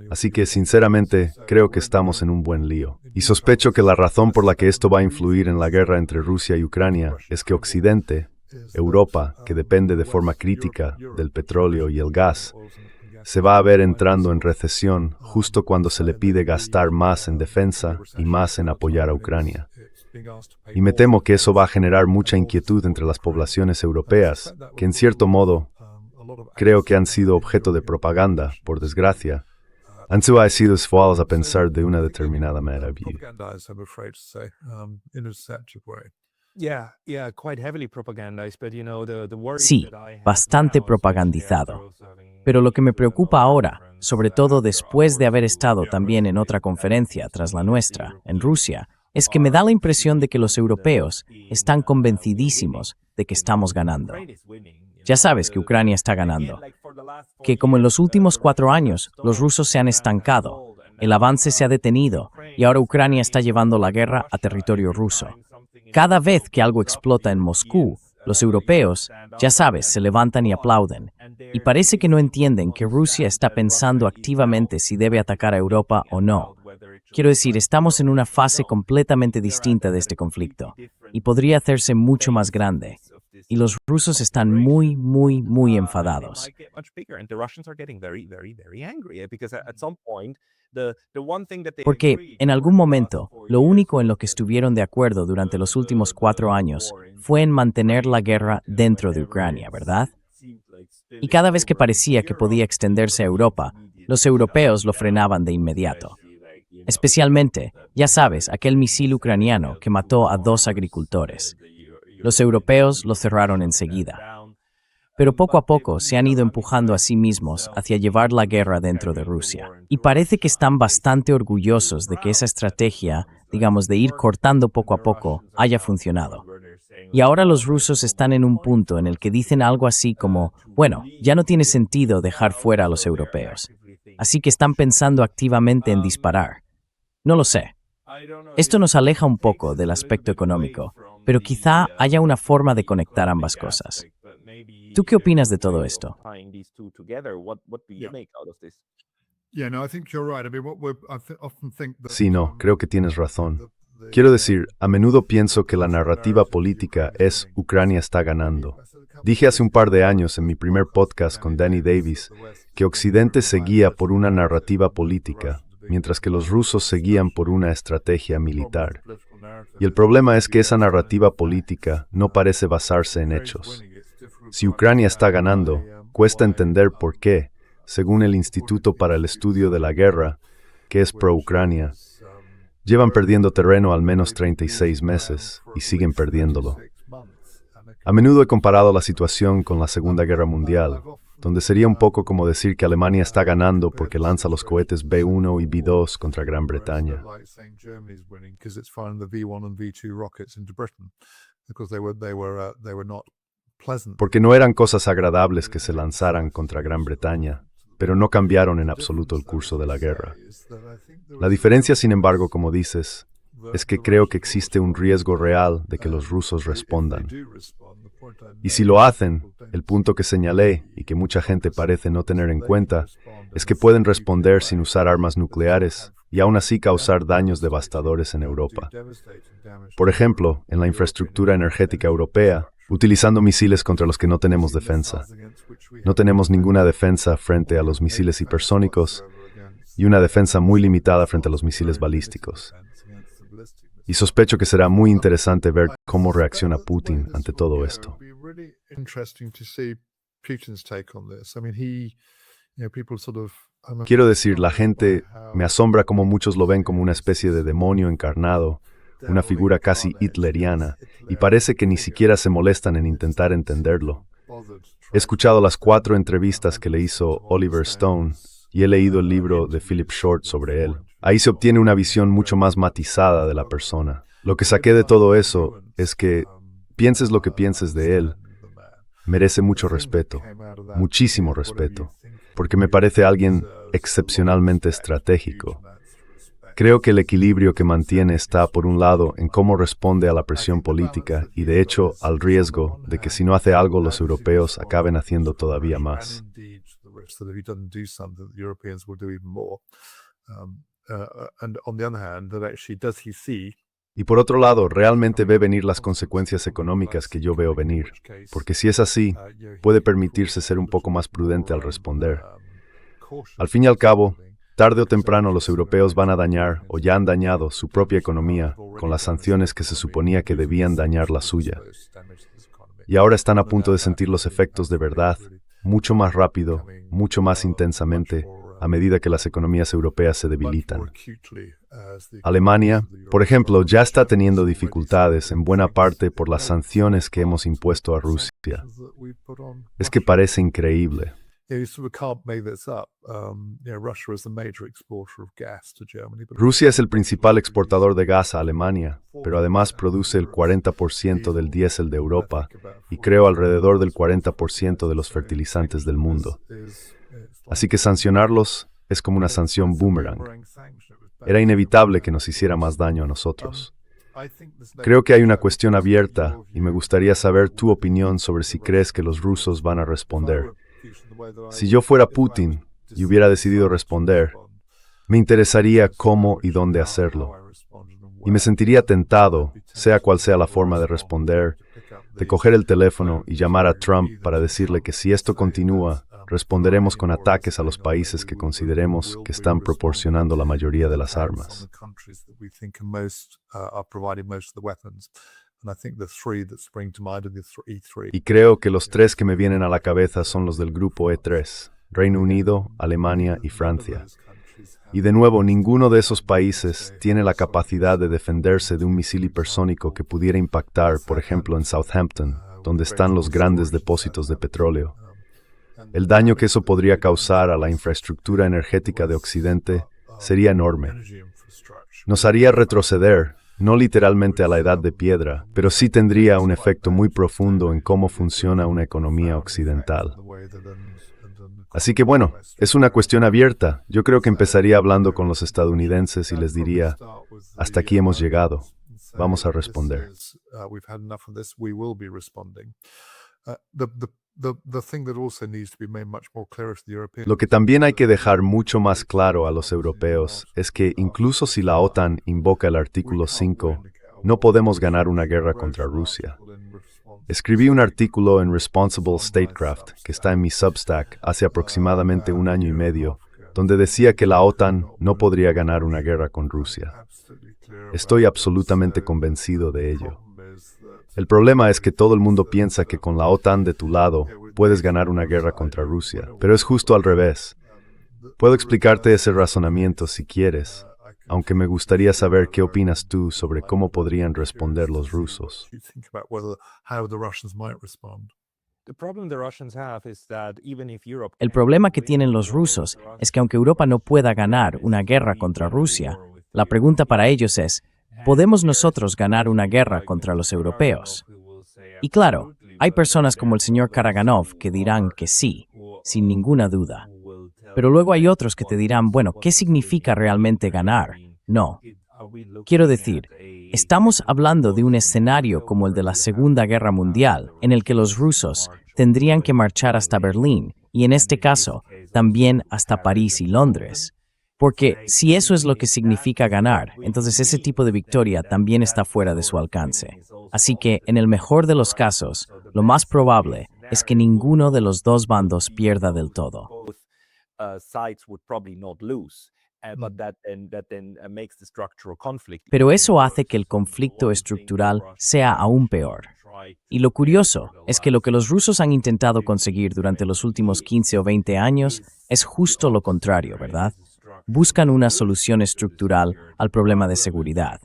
Así que, sinceramente, creo que estamos en un buen lío. Y sospecho que la razón por la que esto va a influir en la guerra entre Rusia y Ucrania es que Occidente, Europa, que depende de forma crítica del petróleo y el gas, se va a ver entrando en recesión justo cuando se le pide gastar más en defensa y más en apoyar a Ucrania. Y me temo que eso va a generar mucha inquietud entre las poblaciones europeas, que en cierto modo creo que han sido objeto de propaganda, por desgracia, han sido esfuarzos a pensar de una determinada manera. Sí, bastante propagandizado. Pero lo que me preocupa ahora, sobre todo después de haber estado también en otra conferencia tras la nuestra, en Rusia, es que me da la impresión de que los europeos están convencidísimos de que estamos ganando. Ya sabes que Ucrania está ganando. Que como en los últimos 4 años, los rusos se han estancado, el avance se ha detenido y ahora Ucrania está llevando la guerra a territorio ruso. Cada vez que algo explota en Moscú, los europeos, ya sabes, se levantan y aplauden. Y parece que no entienden que Rusia está pensando activamente si debe atacar a Europa o no. Quiero decir, estamos en una fase completamente distinta de este conflicto y podría hacerse mucho más grande. Y los rusos están muy, muy, muy enfadados. Porque, en algún momento, lo único en lo que estuvieron de acuerdo durante los últimos 4 años fue en mantener la guerra dentro de Ucrania, ¿verdad? Y cada vez que parecía que podía extenderse a Europa, los europeos lo frenaban de inmediato. Especialmente, ya sabes, aquel misil ucraniano que mató a 2 agricultores. Los europeos lo cerraron enseguida. Pero poco a poco se han ido empujando a sí mismos hacia llevar la guerra dentro de Rusia. Y parece que están bastante orgullosos de que esa estrategia, digamos, de ir cortando poco a poco, haya funcionado. Y ahora los rusos están en un punto en el que dicen algo así como, bueno, ya no tiene sentido dejar fuera a los europeos. Así que están pensando activamente en disparar. No lo sé. Esto nos aleja un poco del aspecto económico, pero quizá haya una forma de conectar ambas cosas. ¿Tú qué opinas de todo esto? Sí, no, creo que tienes razón. Quiero decir, a menudo pienso que la narrativa política es Ucrania está ganando. Dije hace un par de años en mi primer podcast con Danny Davis que Occidente se guía por una narrativa política, mientras que los rusos se guían por una estrategia militar. Y el problema es que esa narrativa política no parece basarse en hechos. Si Ucrania está ganando, cuesta entender por qué, según el Instituto para el Estudio de la Guerra, que es pro-Ucrania, llevan perdiendo terreno al menos 36 meses y siguen perdiéndolo. A menudo he comparado la situación con la Segunda Guerra Mundial, donde sería un poco como decir que Alemania está ganando porque lanza los cohetes B-1 y B-2 contra Gran Bretaña. Porque no eran cosas agradables que se lanzaran contra Gran Bretaña, pero no cambiaron en absoluto el curso de la guerra. La diferencia, sin embargo, como dices, es que creo que existe un riesgo real de que los rusos respondan. Y si lo hacen, el punto que señalé y que mucha gente parece no tener en cuenta, es que pueden responder sin usar armas nucleares y aún así causar daños devastadores en Europa. Por ejemplo, en la infraestructura energética europea, utilizando misiles contra los que no tenemos defensa. No tenemos ninguna defensa frente a los misiles hipersónicos y una defensa muy limitada frente a los misiles balísticos. Y sospecho que será muy interesante ver cómo reacciona Putin ante todo esto. Quiero decir, la gente me asombra cómo muchos lo ven como una especie de demonio encarnado, una figura casi hitleriana, y parece que ni siquiera se molestan en intentar entenderlo. He escuchado las 4 entrevistas que le hizo Oliver Stone y he leído el libro de Philip Short sobre él. Ahí se obtiene una visión mucho más matizada de la persona. Lo que saqué de todo eso es que, pienses lo que pienses de él, merece mucho respeto, muchísimo respeto, porque me parece alguien excepcionalmente estratégico. Creo que el equilibrio que mantiene está, por un lado, en cómo responde a la presión política y, de hecho, al riesgo de que si no hace algo los europeos acaben haciendo todavía más. Y por otro lado, realmente ve venir las consecuencias económicas que yo veo venir, porque si es así, puede permitirse ser un poco más prudente al responder. Al fin y al cabo, tarde o temprano los europeos van a dañar, o ya han dañado, su propia economía con las sanciones que se suponía que debían dañar la suya. Y ahora están a punto de sentir los efectos de verdad, mucho más rápido, mucho más intensamente, a medida que las economías europeas se debilitan. Alemania, por ejemplo, ya está teniendo dificultades en buena parte por las sanciones que hemos impuesto a Rusia. Es que parece increíble. Rusia es el principal exportador de gas a Alemania, pero además produce el 40% del diésel de Europa y creo alrededor del 40% de los fertilizantes del mundo. Así que sancionarlos es como una sanción boomerang. Era inevitable que nos hiciera más daño a nosotros. Creo que hay una cuestión abierta y me gustaría saber tu opinión sobre si crees que los rusos van a responder. Si yo fuera Putin y hubiera decidido responder, me interesaría cómo y dónde hacerlo. Y me sentiría tentado, sea cual sea la forma de responder, de coger el teléfono y llamar a Trump para decirle que si esto continúa, responderemos con ataques a los países que consideremos que están proporcionando la mayoría de las armas. Y creo que los tres que me vienen a la cabeza son los del grupo E3, Reino Unido, Alemania y Francia. Y de nuevo, ninguno de esos países tiene la capacidad de defenderse de un misil hipersónico que pudiera impactar, por ejemplo, en Southampton, donde están los grandes depósitos de petróleo. El daño que eso podría causar a la infraestructura energética de Occidente sería enorme. Nos haría retroceder, no literalmente a la edad de piedra, pero sí tendría un efecto muy profundo en cómo funciona una economía occidental. Así que bueno, es una cuestión abierta. Yo creo que empezaría hablando con los estadounidenses y les diría, hasta aquí hemos llegado, vamos a responder. Lo que también hay que dejar mucho más claro a los europeos es que incluso si la OTAN invoca el artículo 5, no podemos ganar una guerra contra Rusia. Escribí un artículo en Responsible Statecraft, que está en mi Substack, hace aproximadamente 1 año y medio, donde decía que la OTAN no podría ganar una guerra con Rusia. Estoy absolutamente convencido de ello. El problema es que todo el mundo piensa que con la OTAN de tu lado puedes ganar una guerra contra Rusia, pero es justo al revés. Puedo explicarte ese razonamiento si quieres, aunque me gustaría saber qué opinas tú sobre cómo podrían responder los rusos. El problema que tienen los rusos es que aunque Europa no pueda ganar una guerra contra Rusia, la pregunta para ellos es, ¿podemos nosotros ganar una guerra contra los europeos? Y claro, hay personas como el señor Karaganov que dirán que sí, sin ninguna duda. Pero luego hay otros que te dirán, bueno, ¿qué significa realmente ganar? No. Quiero decir, estamos hablando de un escenario como el de la Segunda Guerra Mundial, en el que los rusos tendrían que marchar hasta Berlín, y en este caso, también hasta París y Londres. Porque si eso es lo que significa ganar, entonces ese tipo de victoria también está fuera de su alcance. Así que, en el mejor de los casos, lo más probable es que ninguno de los dos bandos pierda del todo. Pero eso hace que el conflicto estructural sea aún peor. Y lo curioso es que lo que los rusos han intentado conseguir durante los últimos 15 o 20 años es justo lo contrario, ¿verdad? Buscan una solución estructural al problema de seguridad,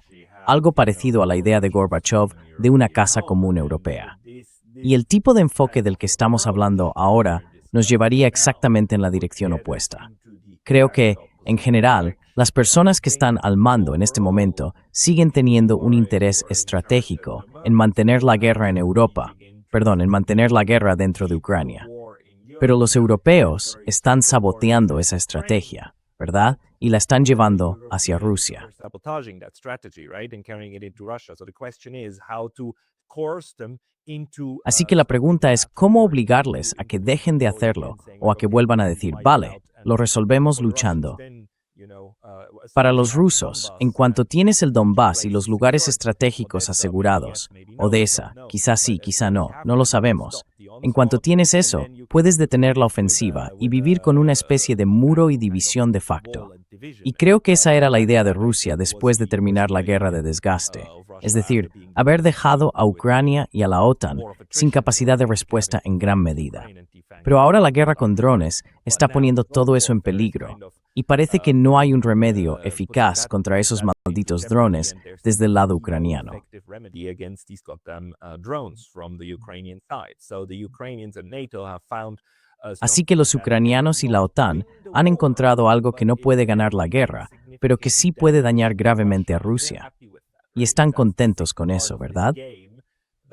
algo parecido a la idea de Gorbachev de una casa común europea. Y el tipo de enfoque del que estamos hablando ahora nos llevaría exactamente en la dirección opuesta. Creo que, En general, las personas que están al mando en este momento siguen teniendo un interés estratégico en mantener la guerra en en mantener la guerra dentro de Ucrania. Pero los europeos están saboteando esa estrategia, ¿verdad? Y la están llevando hacia Rusia. Así que la pregunta es cómo obligarles a que dejen de hacerlo o a que vuelvan a decir, vale, lo resolvemos luchando. Para los rusos, en cuanto tienes el Donbass y los lugares estratégicos asegurados, Odessa, quizás sí, quizá no lo sabemos. En cuanto tienes eso, puedes detener la ofensiva y vivir con una especie de muro y división de facto. Y creo que esa era la idea de Rusia después de terminar la guerra de desgaste. Es decir, haber dejado a Ucrania y a la OTAN sin capacidad de respuesta en gran medida. Pero ahora la guerra con drones está poniendo todo eso en peligro. Y parece que no hay un remedio eficaz contra esos malditos drones desde el lado ucraniano. Así que los ucranianos y la OTAN han encontrado algo que no puede ganar la guerra, pero que sí puede dañar gravemente a Rusia. Y están contentos con eso, ¿verdad?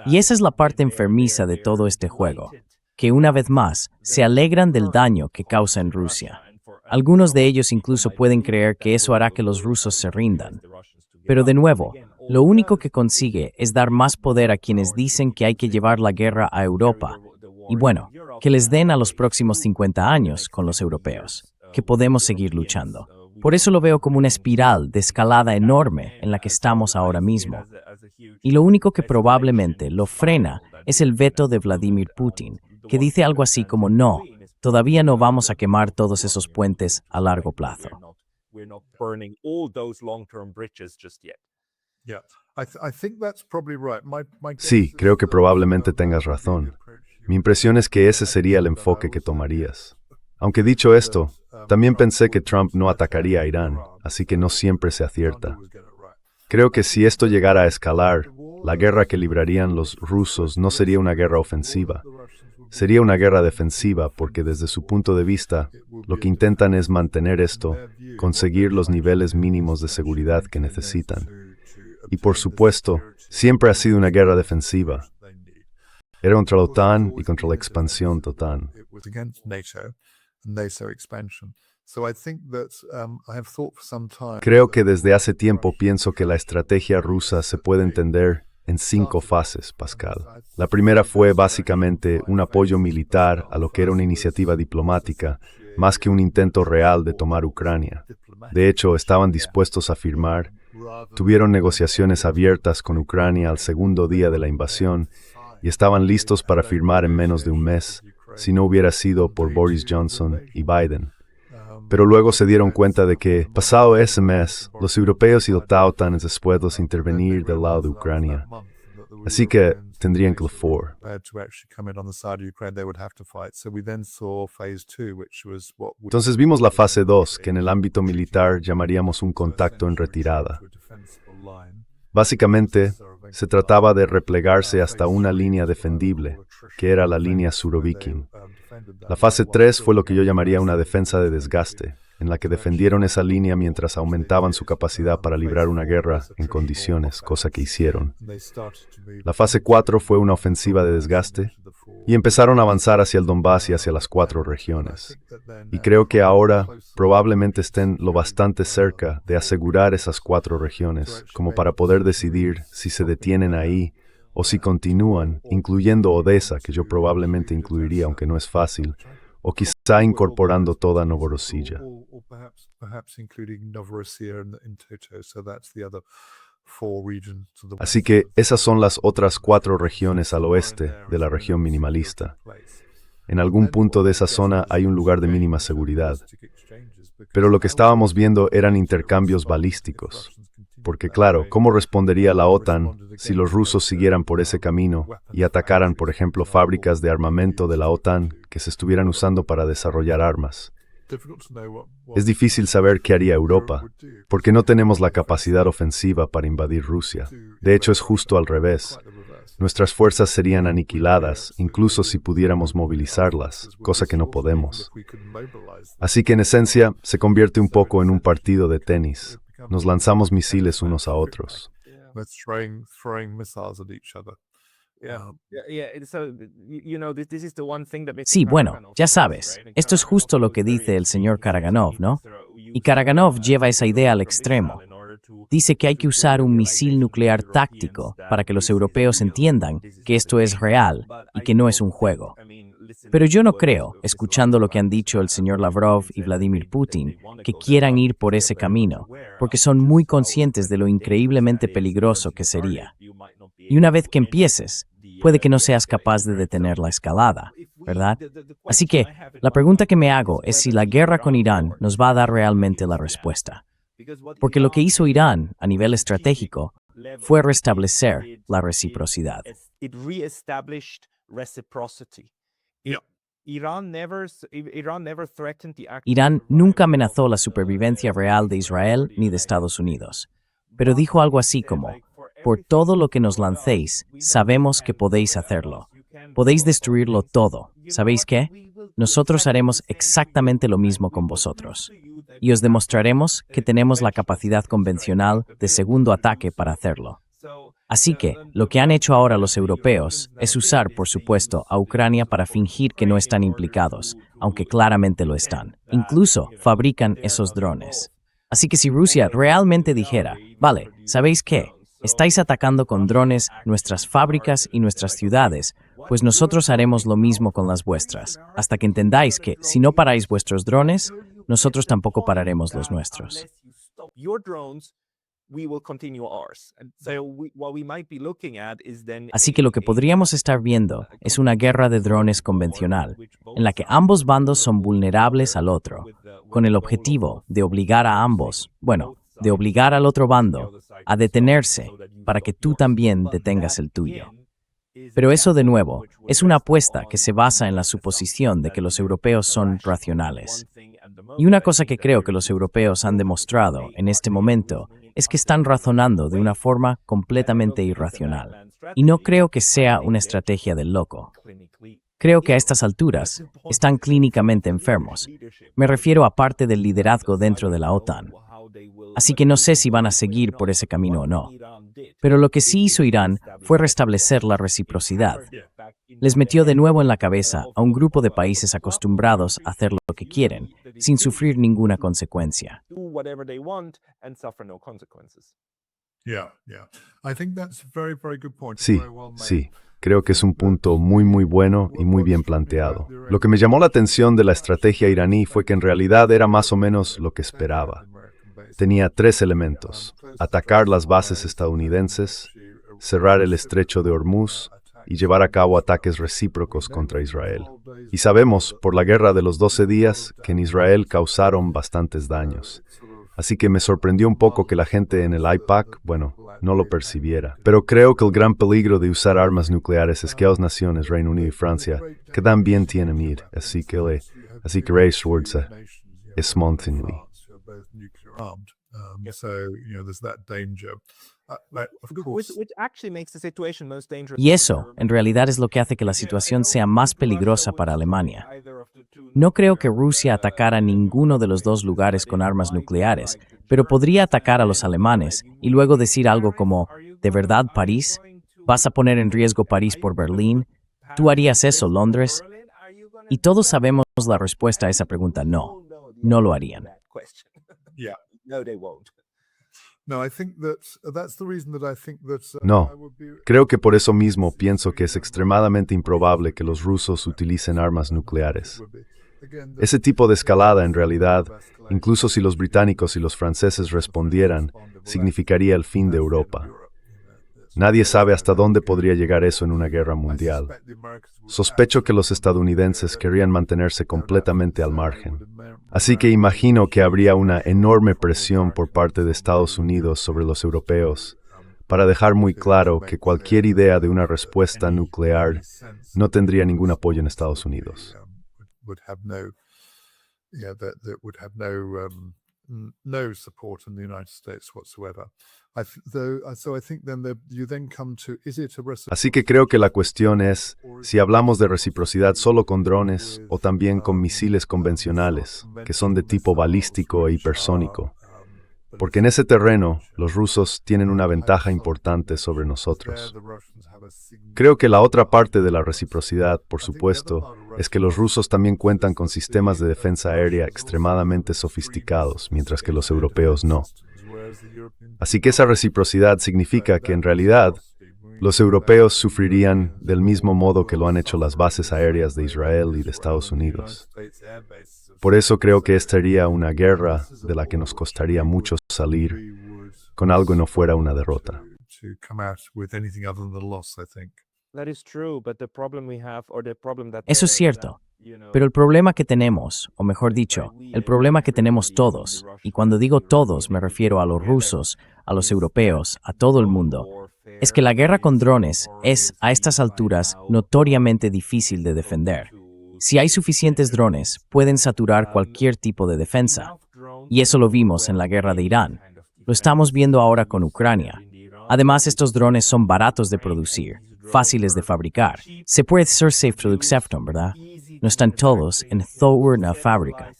Y esa es la parte enfermiza de todo este juego, que una vez más se alegran del daño que causa en Rusia. Algunos de ellos incluso pueden creer que eso hará que los rusos se rindan. Pero de nuevo, lo único que consigue es dar más poder a quienes dicen que hay que llevar la guerra a Europa. Y bueno, que les den a los próximos 50 años con los europeos, que podemos seguir luchando. Por eso lo veo como una espiral de escalada enorme en la que estamos ahora mismo. Y lo único que probablemente lo frena es el veto de Vladimir Putin, que dice algo así como no, todavía no vamos a quemar todos esos puentes a largo plazo. Sí, creo que probablemente tengas razón. Mi impresión es que ese sería el enfoque que tomarías. Aunque dicho esto, también pensé que Trump no atacaría a Irán, así que no siempre se acierta. Creo que si esto llegara a escalar, la guerra que librarían los rusos no sería una guerra ofensiva. Sería una guerra defensiva porque desde su punto de vista, lo que intentan es mantener esto, conseguir los niveles mínimos de seguridad que necesitan. Y por supuesto, siempre ha sido una guerra defensiva. Era contra la OTAN y contra la expansión total. Creo que desde hace tiempo pienso que la estrategia rusa se puede entender en 5 fases, Pascal. La primera fue básicamente un apoyo militar a lo que era una iniciativa diplomática, más que un intento real de tomar Ucrania. De hecho, estaban dispuestos a firmar, tuvieron negociaciones abiertas con Ucrania al segundo día de la invasión y estaban listos para firmar en menos de un mes, si no hubiera sido por Boris Johnson y Biden. Pero luego se dieron cuenta de que, pasado ese mes, los europeos y la OTAN dispuestos a intervenir del lado de Ucrania. Así que tendrían que for. Entonces vimos la fase 2, que en el ámbito militar llamaríamos un contacto en retirada. Básicamente, se trataba de replegarse hasta una línea defendible, que era la línea Surovikin. La fase 3 fue lo que yo llamaría una defensa de desgaste, en la que defendieron esa línea mientras aumentaban su capacidad para librar una guerra en condiciones, cosa que hicieron. La fase 4 fue una ofensiva de desgaste, y empezaron a avanzar hacia el Donbass y hacia las 4 regiones. Y creo que ahora probablemente estén lo bastante cerca de asegurar esas 4 regiones, como para poder decidir si se detienen ahí o si continúan, incluyendo Odessa, que yo probablemente incluiría, aunque no es fácil, o quizá incorporando toda Novorossiya. Así que esas son las otras 4 regiones al oeste de la región minimalista. En algún punto de esa zona hay un lugar de mínima seguridad. Pero lo que estábamos viendo eran intercambios balísticos. Porque claro, ¿cómo respondería la OTAN si los rusos siguieran por ese camino y atacaran, por ejemplo, fábricas de armamento de la OTAN que se estuvieran usando para desarrollar armas? Es difícil saber qué haría Europa, porque no tenemos la capacidad ofensiva para invadir Rusia. De hecho, es justo al revés. nuestras fuerzas serían aniquiladas, incluso si pudiéramos movilizarlas, cosa que no podemos. Así que en esencia se convierte un poco en un partido de tenis. Nos lanzamos misiles unos a otros. Sí, bueno, ya sabes, esto es justo lo que dice el señor Karaganov, ¿no? Y Karaganov lleva esa idea al extremo. Dice que hay que usar un misil nuclear táctico para que los europeos entiendan que esto es real y que no es un juego. Pero yo no creo, escuchando lo que han dicho el señor Lavrov y Vladimir Putin, que quieran ir por ese camino, porque son muy conscientes de lo increíblemente peligroso que sería. Y una vez que empieces, puede que no seas capaz de detener la escalada, ¿verdad? Así que, la pregunta que me hago es si la guerra con Irán nos va a dar realmente la respuesta. Porque lo que hizo Irán, a nivel estratégico, fue restablecer la reciprocidad. Irán nunca amenazó la supervivencia real de Israel ni de Estados Unidos, pero dijo algo así como: por todo lo que nos lancéis, sabemos que podéis hacerlo. Podéis destruirlo todo. ¿Sabéis qué? Nosotros haremos exactamente lo mismo con vosotros. Y os demostraremos que tenemos la capacidad convencional de segundo ataque para hacerlo. Así que, lo que han hecho ahora los europeos es usar, por supuesto, a Ucrania para fingir que no están implicados, aunque claramente lo están. Incluso fabrican esos drones. Así que si Rusia realmente dijera: vale, ¿sabéis qué? Estáis atacando con drones nuestras fábricas y nuestras ciudades, pues nosotros haremos lo mismo con las vuestras, hasta que entendáis que, si no paráis vuestros drones, nosotros tampoco pararemos los nuestros. Así que lo que podríamos estar viendo es una guerra de drones convencional, en la que ambos bandos son vulnerables al otro, con el objetivo de obligar a ambos, de obligar al otro bando a detenerse para que tú también detengas el tuyo. Pero eso, de nuevo, es una apuesta que se basa en la suposición de que los europeos son racionales. Y una cosa que creo que los europeos han demostrado en este momento es que están razonando de una forma completamente irracional. Y no creo que sea una estrategia del loco. Creo que a estas alturas están clínicamente enfermos. Me refiero a parte del liderazgo dentro de la OTAN. Así que no sé si van a seguir por ese camino o no. Pero lo que sí hizo Irán fue restablecer la reciprocidad. Les metió de nuevo en la cabeza a un grupo de países acostumbrados a hacer lo que quieren, sin sufrir ninguna consecuencia. Sí, creo que es un punto muy bueno y muy bien planteado. Lo que me llamó la atención de la estrategia iraní fue que en realidad era más o menos lo que esperaba. Tenía 3 elementos: atacar las bases estadounidenses, cerrar el estrecho de Hormuz y llevar a cabo ataques recíprocos contra Israel. Y sabemos, por la guerra de los 12 días, que en Israel causaron bastantes daños. Así que me sorprendió un poco que la gente en el AIPAC, no lo percibiera. Pero creo que el gran peligro de usar armas nucleares es que las naciones, Reino Unido y Francia, que también tienen ir. Así que reiswordse es montinli. Y eso, en realidad, es lo que hace que la situación sea más peligrosa para Alemania. No creo que Rusia atacara ninguno de los dos lugares con armas nucleares, pero podría atacar a los alemanes y luego decir algo como: ¿de verdad París? ¿Vas a poner en riesgo París por Berlín? ¿Tú harías eso, Londres? Y todos sabemos la respuesta a esa pregunta: no lo harían. No, creo que por eso mismo pienso que es extremadamente improbable que los rusos utilicen armas nucleares. Ese tipo de escalada, en realidad, incluso si los británicos y los franceses respondieran, significaría el fin de Europa. Nadie sabe hasta dónde podría llegar eso en una guerra mundial. Sospecho que los estadounidenses querrían mantenerse completamente al margen. Así que imagino que habría una enorme presión por parte de Estados Unidos sobre los europeos para dejar muy claro que cualquier idea de una respuesta nuclear no tendría ningún apoyo en Estados Unidos. no support in the United States whatsoever. So I think then you then come to, is it a reciprocity? Así que creo que la cuestión es si hablamos de reciprocidad solo con drones o también con misiles convencionales, que son de tipo balístico e hipersónico. Porque en ese terreno, los rusos tienen una ventaja importante sobre nosotros. Creo que la otra parte de la reciprocidad, por supuesto, es que los rusos también cuentan con sistemas de defensa aérea extremadamente sofisticados, mientras que los europeos no. Así que esa reciprocidad significa que, en realidad, los europeos sufrirían del mismo modo que lo han hecho las bases aéreas de Israel y de Estados Unidos. Por eso creo que esta sería una guerra de la que nos costaría mucho salir con algo que no fuera una derrota. Eso es cierto. Pero el problema que tenemos, o mejor dicho, el problema que tenemos todos, y cuando digo todos me refiero a los rusos, a los europeos, a todo el mundo, es que la guerra con drones es, a estas alturas, notoriamente difícil de defender. Si hay suficientes drones, pueden saturar cualquier tipo de defensa. Y eso lo vimos en la guerra de Irán. Lo estamos viendo ahora con Ucrania. Además, estos drones son baratos de producir, fáciles de fabricar. Se puede hacer safe production, ¿verdad? No están todos en toda una fábrica.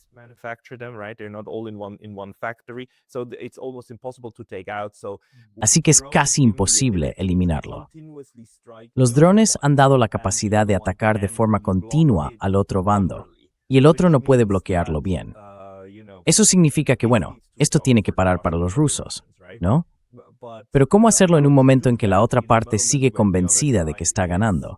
Así que es casi imposible eliminarlo. Los drones han dado la capacidad de atacar de forma continua al otro bando, y el otro no puede bloquearlo bien. Eso significa que, bueno, esto tiene que parar para los rusos, ¿no? Pero ¿cómo hacerlo en un momento en que la otra parte sigue convencida de que está ganando?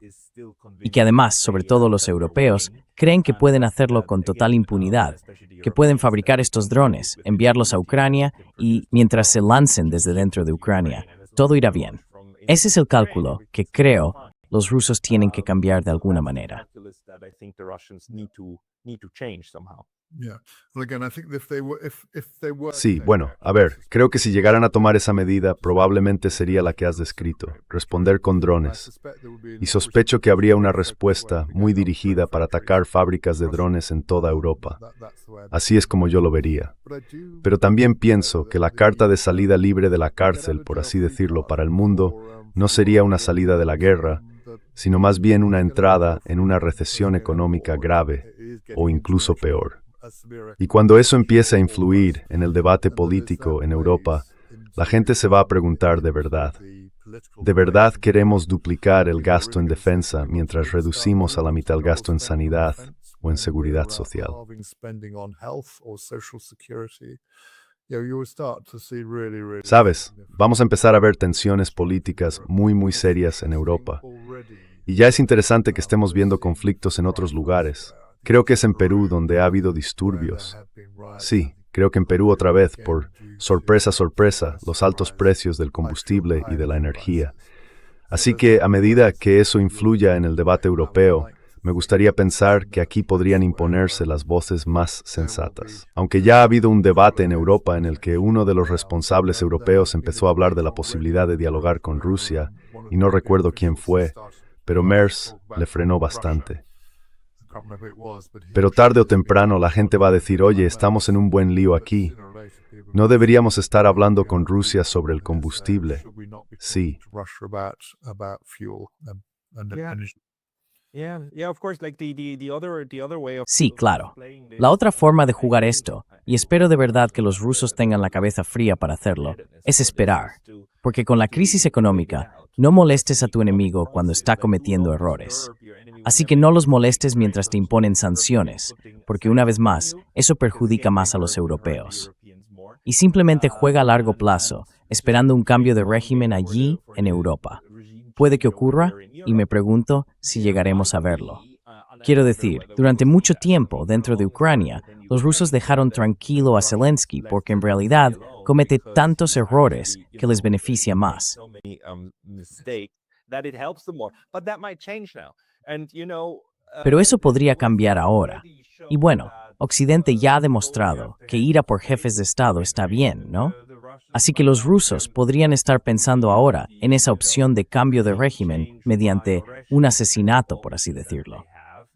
Y que además, sobre todo los europeos, creen que pueden hacerlo con total impunidad, que pueden fabricar estos drones, enviarlos a Ucrania y, mientras se lancen desde dentro de Ucrania, todo irá bien. Ese es el cálculo que creo los rusos tienen que cambiar de alguna manera. Sí, bueno, a ver, creo que si llegaran a tomar esa medida, probablemente sería la que has descrito, responder con drones. Y sospecho que habría una respuesta muy dirigida para atacar fábricas de drones en toda Europa. Así es como yo lo vería. Pero también pienso que la carta de salida libre de la cárcel, por así decirlo, para el mundo, no sería una salida de la guerra, sino más bien una entrada en una recesión económica grave, o incluso peor. Y cuando eso empiece a influir en el debate político en Europa, la gente se va a preguntar ¿de verdad queremos duplicar el gasto en defensa mientras reducimos a la mitad el gasto en sanidad o en seguridad social? Sabes, vamos a empezar a ver tensiones políticas muy serias en Europa. Y ya es interesante que estemos viendo conflictos en otros lugares. Creo que es en Perú donde ha habido disturbios. Sí, creo que en Perú otra vez, por sorpresa, los altos precios del combustible y de la energía. Así que a medida que eso influya en el debate europeo, me gustaría pensar que aquí podrían imponerse las voces más sensatas. Aunque ya ha habido un debate en Europa en el que uno de los responsables europeos empezó a hablar de la posibilidad de dialogar con Rusia, y no recuerdo quién fue, pero Merz le frenó bastante. Pero tarde o temprano la gente va a decir, oye, estamos en un buen lío aquí. No deberíamos estar hablando con Rusia sobre el combustible. Sí. Sí, claro. La otra forma de jugar esto, y espero de verdad que los rusos tengan la cabeza fría para hacerlo, es esperar. Porque con la crisis económica, no molestes a tu enemigo cuando está cometiendo errores. Así que no los molestes mientras te imponen sanciones, porque una vez más, eso perjudica más a los europeos. Y simplemente juega a largo plazo, esperando un cambio de régimen allí, en Europa. Puede que ocurra, y me pregunto si llegaremos a verlo. Quiero decir, durante mucho tiempo, dentro de Ucrania, los rusos dejaron tranquilo a Zelensky porque en realidad comete tantos errores que les beneficia más. Pero eso podría cambiar ahora. Y bueno, Occidente ya ha demostrado que ir a por jefes de Estado está bien, ¿no? Así que los rusos podrían estar pensando ahora en esa opción de cambio de régimen mediante un asesinato, por así decirlo.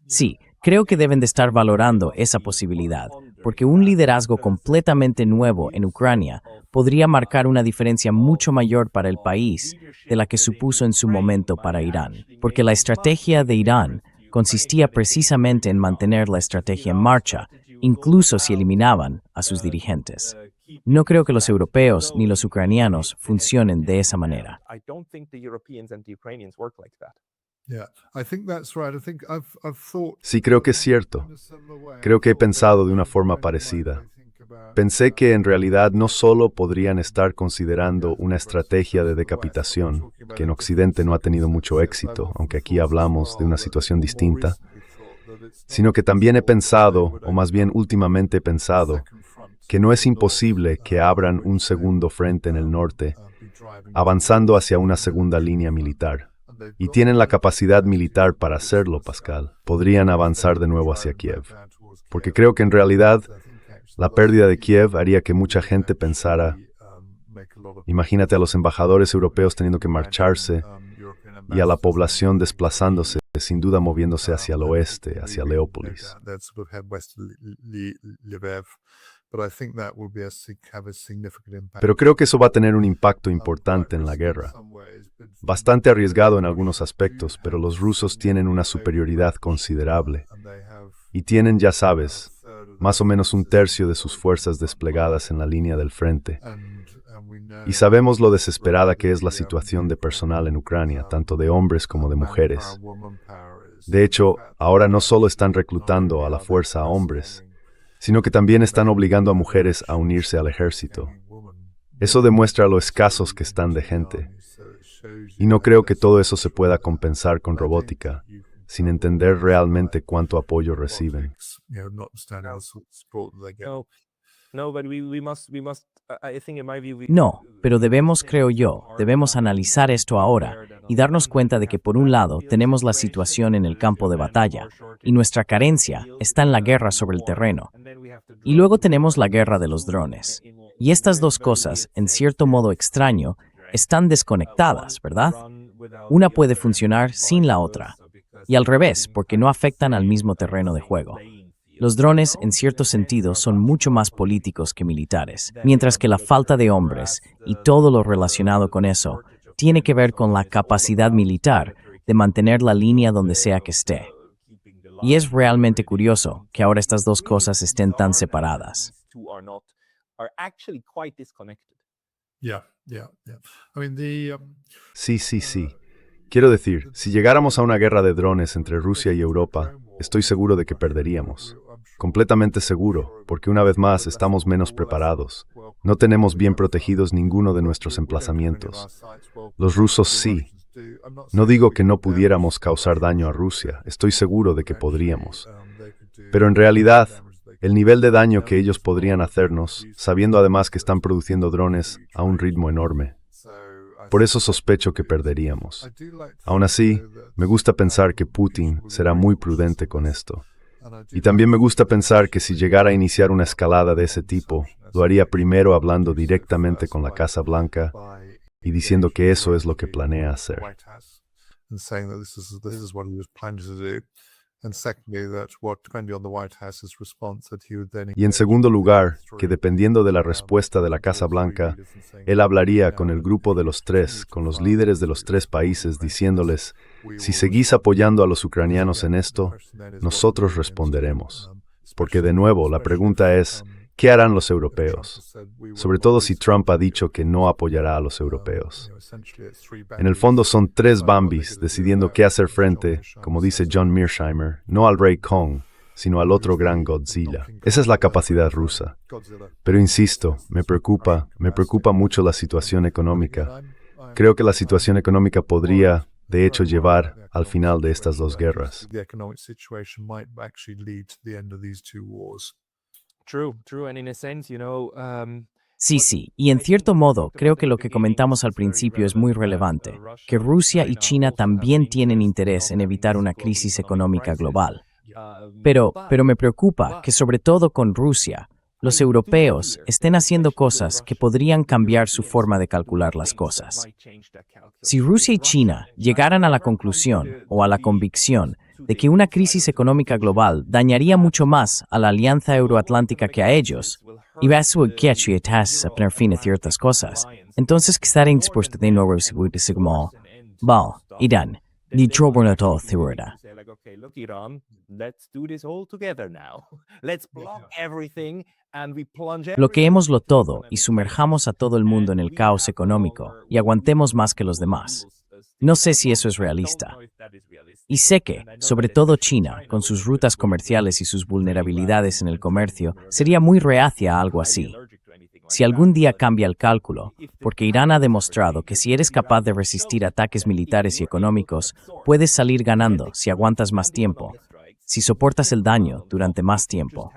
Sí, creo que deben de estar valorando esa posibilidad, porque un liderazgo completamente nuevo en Ucrania podría marcar una diferencia mucho mayor para el país de la que supuso en su momento para Irán, porque la estrategia de Irán consistía precisamente en mantener la estrategia en marcha, incluso si eliminaban a sus dirigentes. No creo que los europeos ni los ucranianos funcionen de esa manera. Yeah, I think that's right. I think I've thought Sí, creo que es cierto. in a similar way. Creo que he pensado de una forma parecida. Pensé que en realidad no solo podrían estar considerando una estrategia de decapitación, que en Occidente no ha tenido mucho éxito, aunque aquí hablamos de una situación distinta, sino que también he pensado, o más bien últimamente he pensado, que no es imposible que abran un segundo frente en el norte, avanzando hacia una segunda línea militar. Y tienen la capacidad militar para hacerlo, Pascal. Podrían avanzar de nuevo hacia Kiev. Porque creo que en realidad la pérdida de Kiev haría que mucha gente pensara, imagínate a los embajadores europeos teniendo que marcharse y a la población desplazándose, sin duda moviéndose hacia el oeste, hacia Leópolis. Pero creo que eso va a tener un impacto importante en la guerra. Bastante arriesgado en algunos aspectos, pero los rusos tienen una superioridad considerable. Y tienen, ya sabes, más o menos un tercio de sus fuerzas desplegadas en la línea del frente. Y sabemos lo desesperada que es la situación de personal en Ucrania, tanto de hombres como de mujeres. De hecho, ahora no solo están reclutando a la fuerza a hombres, sino que también están obligando a mujeres a unirse al ejército. Eso demuestra lo escasos que están de gente. Y no creo que todo eso se pueda compensar con robótica, sin entender realmente cuánto apoyo reciben. No, pero debemos, creo yo, debemos analizar esto ahora y darnos cuenta de que por un lado tenemos la situación en el campo de batalla y nuestra carencia está en la guerra sobre el terreno. Y luego tenemos la guerra de los drones. Y estas dos cosas, en cierto modo extraño, están desconectadas, ¿verdad? Una puede funcionar sin la otra. Y al revés, porque no afectan al mismo terreno de juego. Los drones, en cierto sentido, son mucho más políticos que militares, mientras que la falta de hombres y todo lo relacionado con eso tiene que ver con la capacidad militar de mantener la línea donde sea que esté. Y es realmente curioso que ahora estas dos cosas estén tan separadas. Sí. Quiero decir, si llegáramos a una guerra de drones entre Rusia y Europa, estoy seguro de que perderíamos. Completamente seguro, porque una vez más estamos menos preparados. No tenemos bien protegidos ninguno de nuestros emplazamientos. Los rusos sí. No digo que no pudiéramos causar daño a Rusia, estoy seguro de que podríamos. Pero en realidad, el nivel de daño que ellos podrían hacernos, sabiendo además que están produciendo drones a un ritmo enorme. Por eso sospecho que perderíamos. Aún así, me gusta pensar que Putin será muy prudente con esto. Y también me gusta pensar que si llegara a iniciar una escalada de ese tipo, lo haría primero hablando directamente con la Casa Blanca y diciendo que eso es lo que planea hacer. Y en segundo lugar, que dependiendo de la respuesta de la Casa Blanca, él hablaría con el grupo de los tres, con los líderes de los tres países, diciéndoles, si seguís apoyando a los ucranianos en esto, nosotros responderemos. Porque de nuevo, la pregunta es, ¿qué harán los europeos? Sobre todo si Trump ha dicho que no apoyará a los europeos. En el fondo son tres Bambis decidiendo qué hacer frente, como dice John Mearsheimer, no al rey Kong, sino al otro gran Godzilla. Esa es la capacidad rusa. Pero insisto, me preocupa mucho la situación económica. Creo que la situación económica podría, de hecho, llevar al final de estas dos guerras. Sí, y en cierto modo, creo que lo que comentamos al principio es muy relevante, que Rusia y China también tienen interés en evitar una crisis económica global. Pero me preocupa que sobre todo con Rusia, los europeos estén haciendo cosas que podrían cambiar su forma de calcular las cosas. Si Rusia y China llegaran a la conclusión o a la convicción de que una crisis económica global dañaría mucho más a la Alianza Euroatlántica que a ellos, y eso que a poner fin a ciertas cosas, entonces que estarán dispuestos de nuevo a como, Irán, ni trobo todo segura. Look, Iran, let's do this all together now. Let's block everything and we plunge Bloqueémoslo todo y sumerjamos a todo el mundo en el caos económico y aguantemos más que los demás. No sé si eso es realista. Y sé que, sobre todo China, con sus rutas comerciales y sus vulnerabilidades en el comercio, sería muy reacia a algo así. Si algún día cambia el cálculo, porque Irán ha demostrado que si eres capaz de resistir ataques militares y económicos, puedes salir ganando si aguantas más tiempo, si soportas el daño durante más tiempo.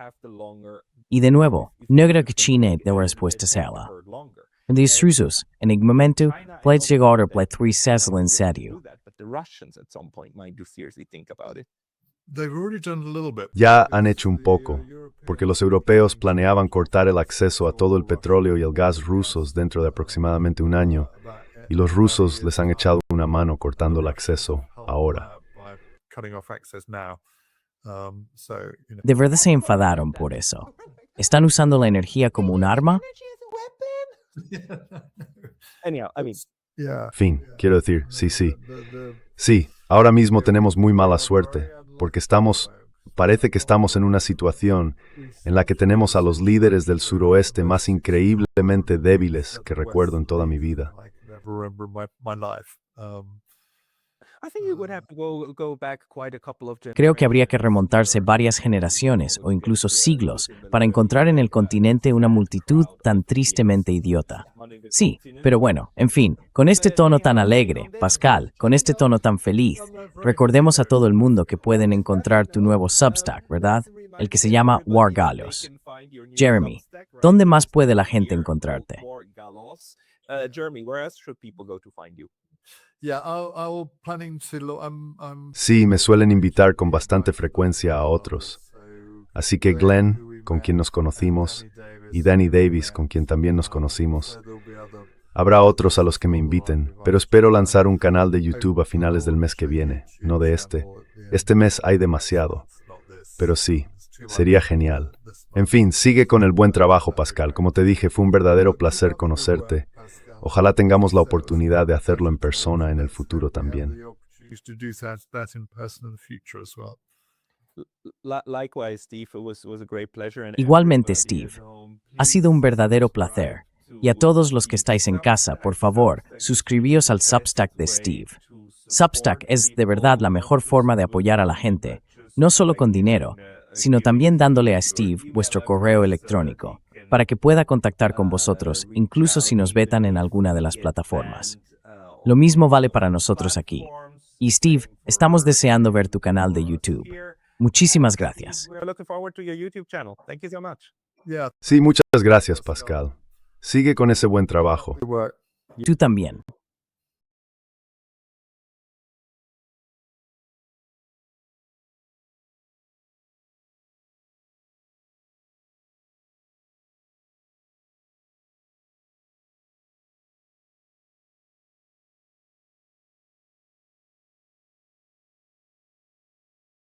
Y de nuevo, no creo que China dé respuesta a ella. En los rusos, en el momento, puede llegar a hacerlo en serio. They've already done a little bit. Ya han hecho un poco, porque los europeos planeaban cortar el acceso a todo el petróleo y el gas rusos dentro de aproximadamente un año, y los rusos les han echado una mano cortando el acceso ahora. By cutting off access now. So, you know, De verdad se enfadaron por eso. ¿Están usando la energía como un arma? Anyhow, I mean, yeah. Fin, quiero decir, sí. The Sí, ahora mismo tenemos muy mala suerte, porque parece que estamos en una situación en la que tenemos a los líderes del suroeste más increíblemente débiles que recuerdo en toda mi vida. like never remember my life. I think you would have to go back quite a couple of Creo que habría que remontarse varias generaciones o incluso siglos para encontrar en el continente una multitud tan tristemente idiota. Sí, pero bueno, en fin, con este tono tan alegre, Pascal, con este tono tan feliz, recordemos a todo el mundo que pueden encontrar tu nuevo Substack, ¿verdad? El que se llama Wargalos. Jeremy, ¿dónde más puede la gente encontrarte? Jeremy, where else should people go to find you? Yeah, I'll planning to look. I'm Sí, me suelen invitar con bastante frecuencia a otros. Así que Glenn, con quien nos conocimos, y Danny Davis, con quien también nos conocimos. there'll be other. Habrá otros a los que me inviten, pero espero lanzar un canal de YouTube a finales del mes que viene, no de este. Este mes hay demasiado, pero sí, sería genial. En fin, sigue con el buen trabajo, Pascal. Como te dije, fue un verdadero placer conocerte. Ojalá tengamos la oportunidad de hacerlo en persona en el futuro también. The opportunities to do that in person in the future as well. Likewise, Steve, it was a great pleasure. And Igualmente, everybody Steve. at home, Ha sido un verdadero placer. Y a todos los que estáis en casa, por favor, suscribíos al Substack de Steve. Substack es de verdad la mejor forma de apoyar a la gente, no solo con dinero, sino también dándole a Steve vuestro correo electrónico, para que pueda contactar con vosotros, incluso si nos vetan en alguna de las plataformas. Lo mismo vale para nosotros aquí. Y Steve, estamos deseando ver tu canal de YouTube. Muchísimas gracias. We're looking forward to your YouTube channel. Thank you so much. Yeah, Sí, muchas gracias, Pascal. Sigue con ese buen trabajo. good work. Tú también.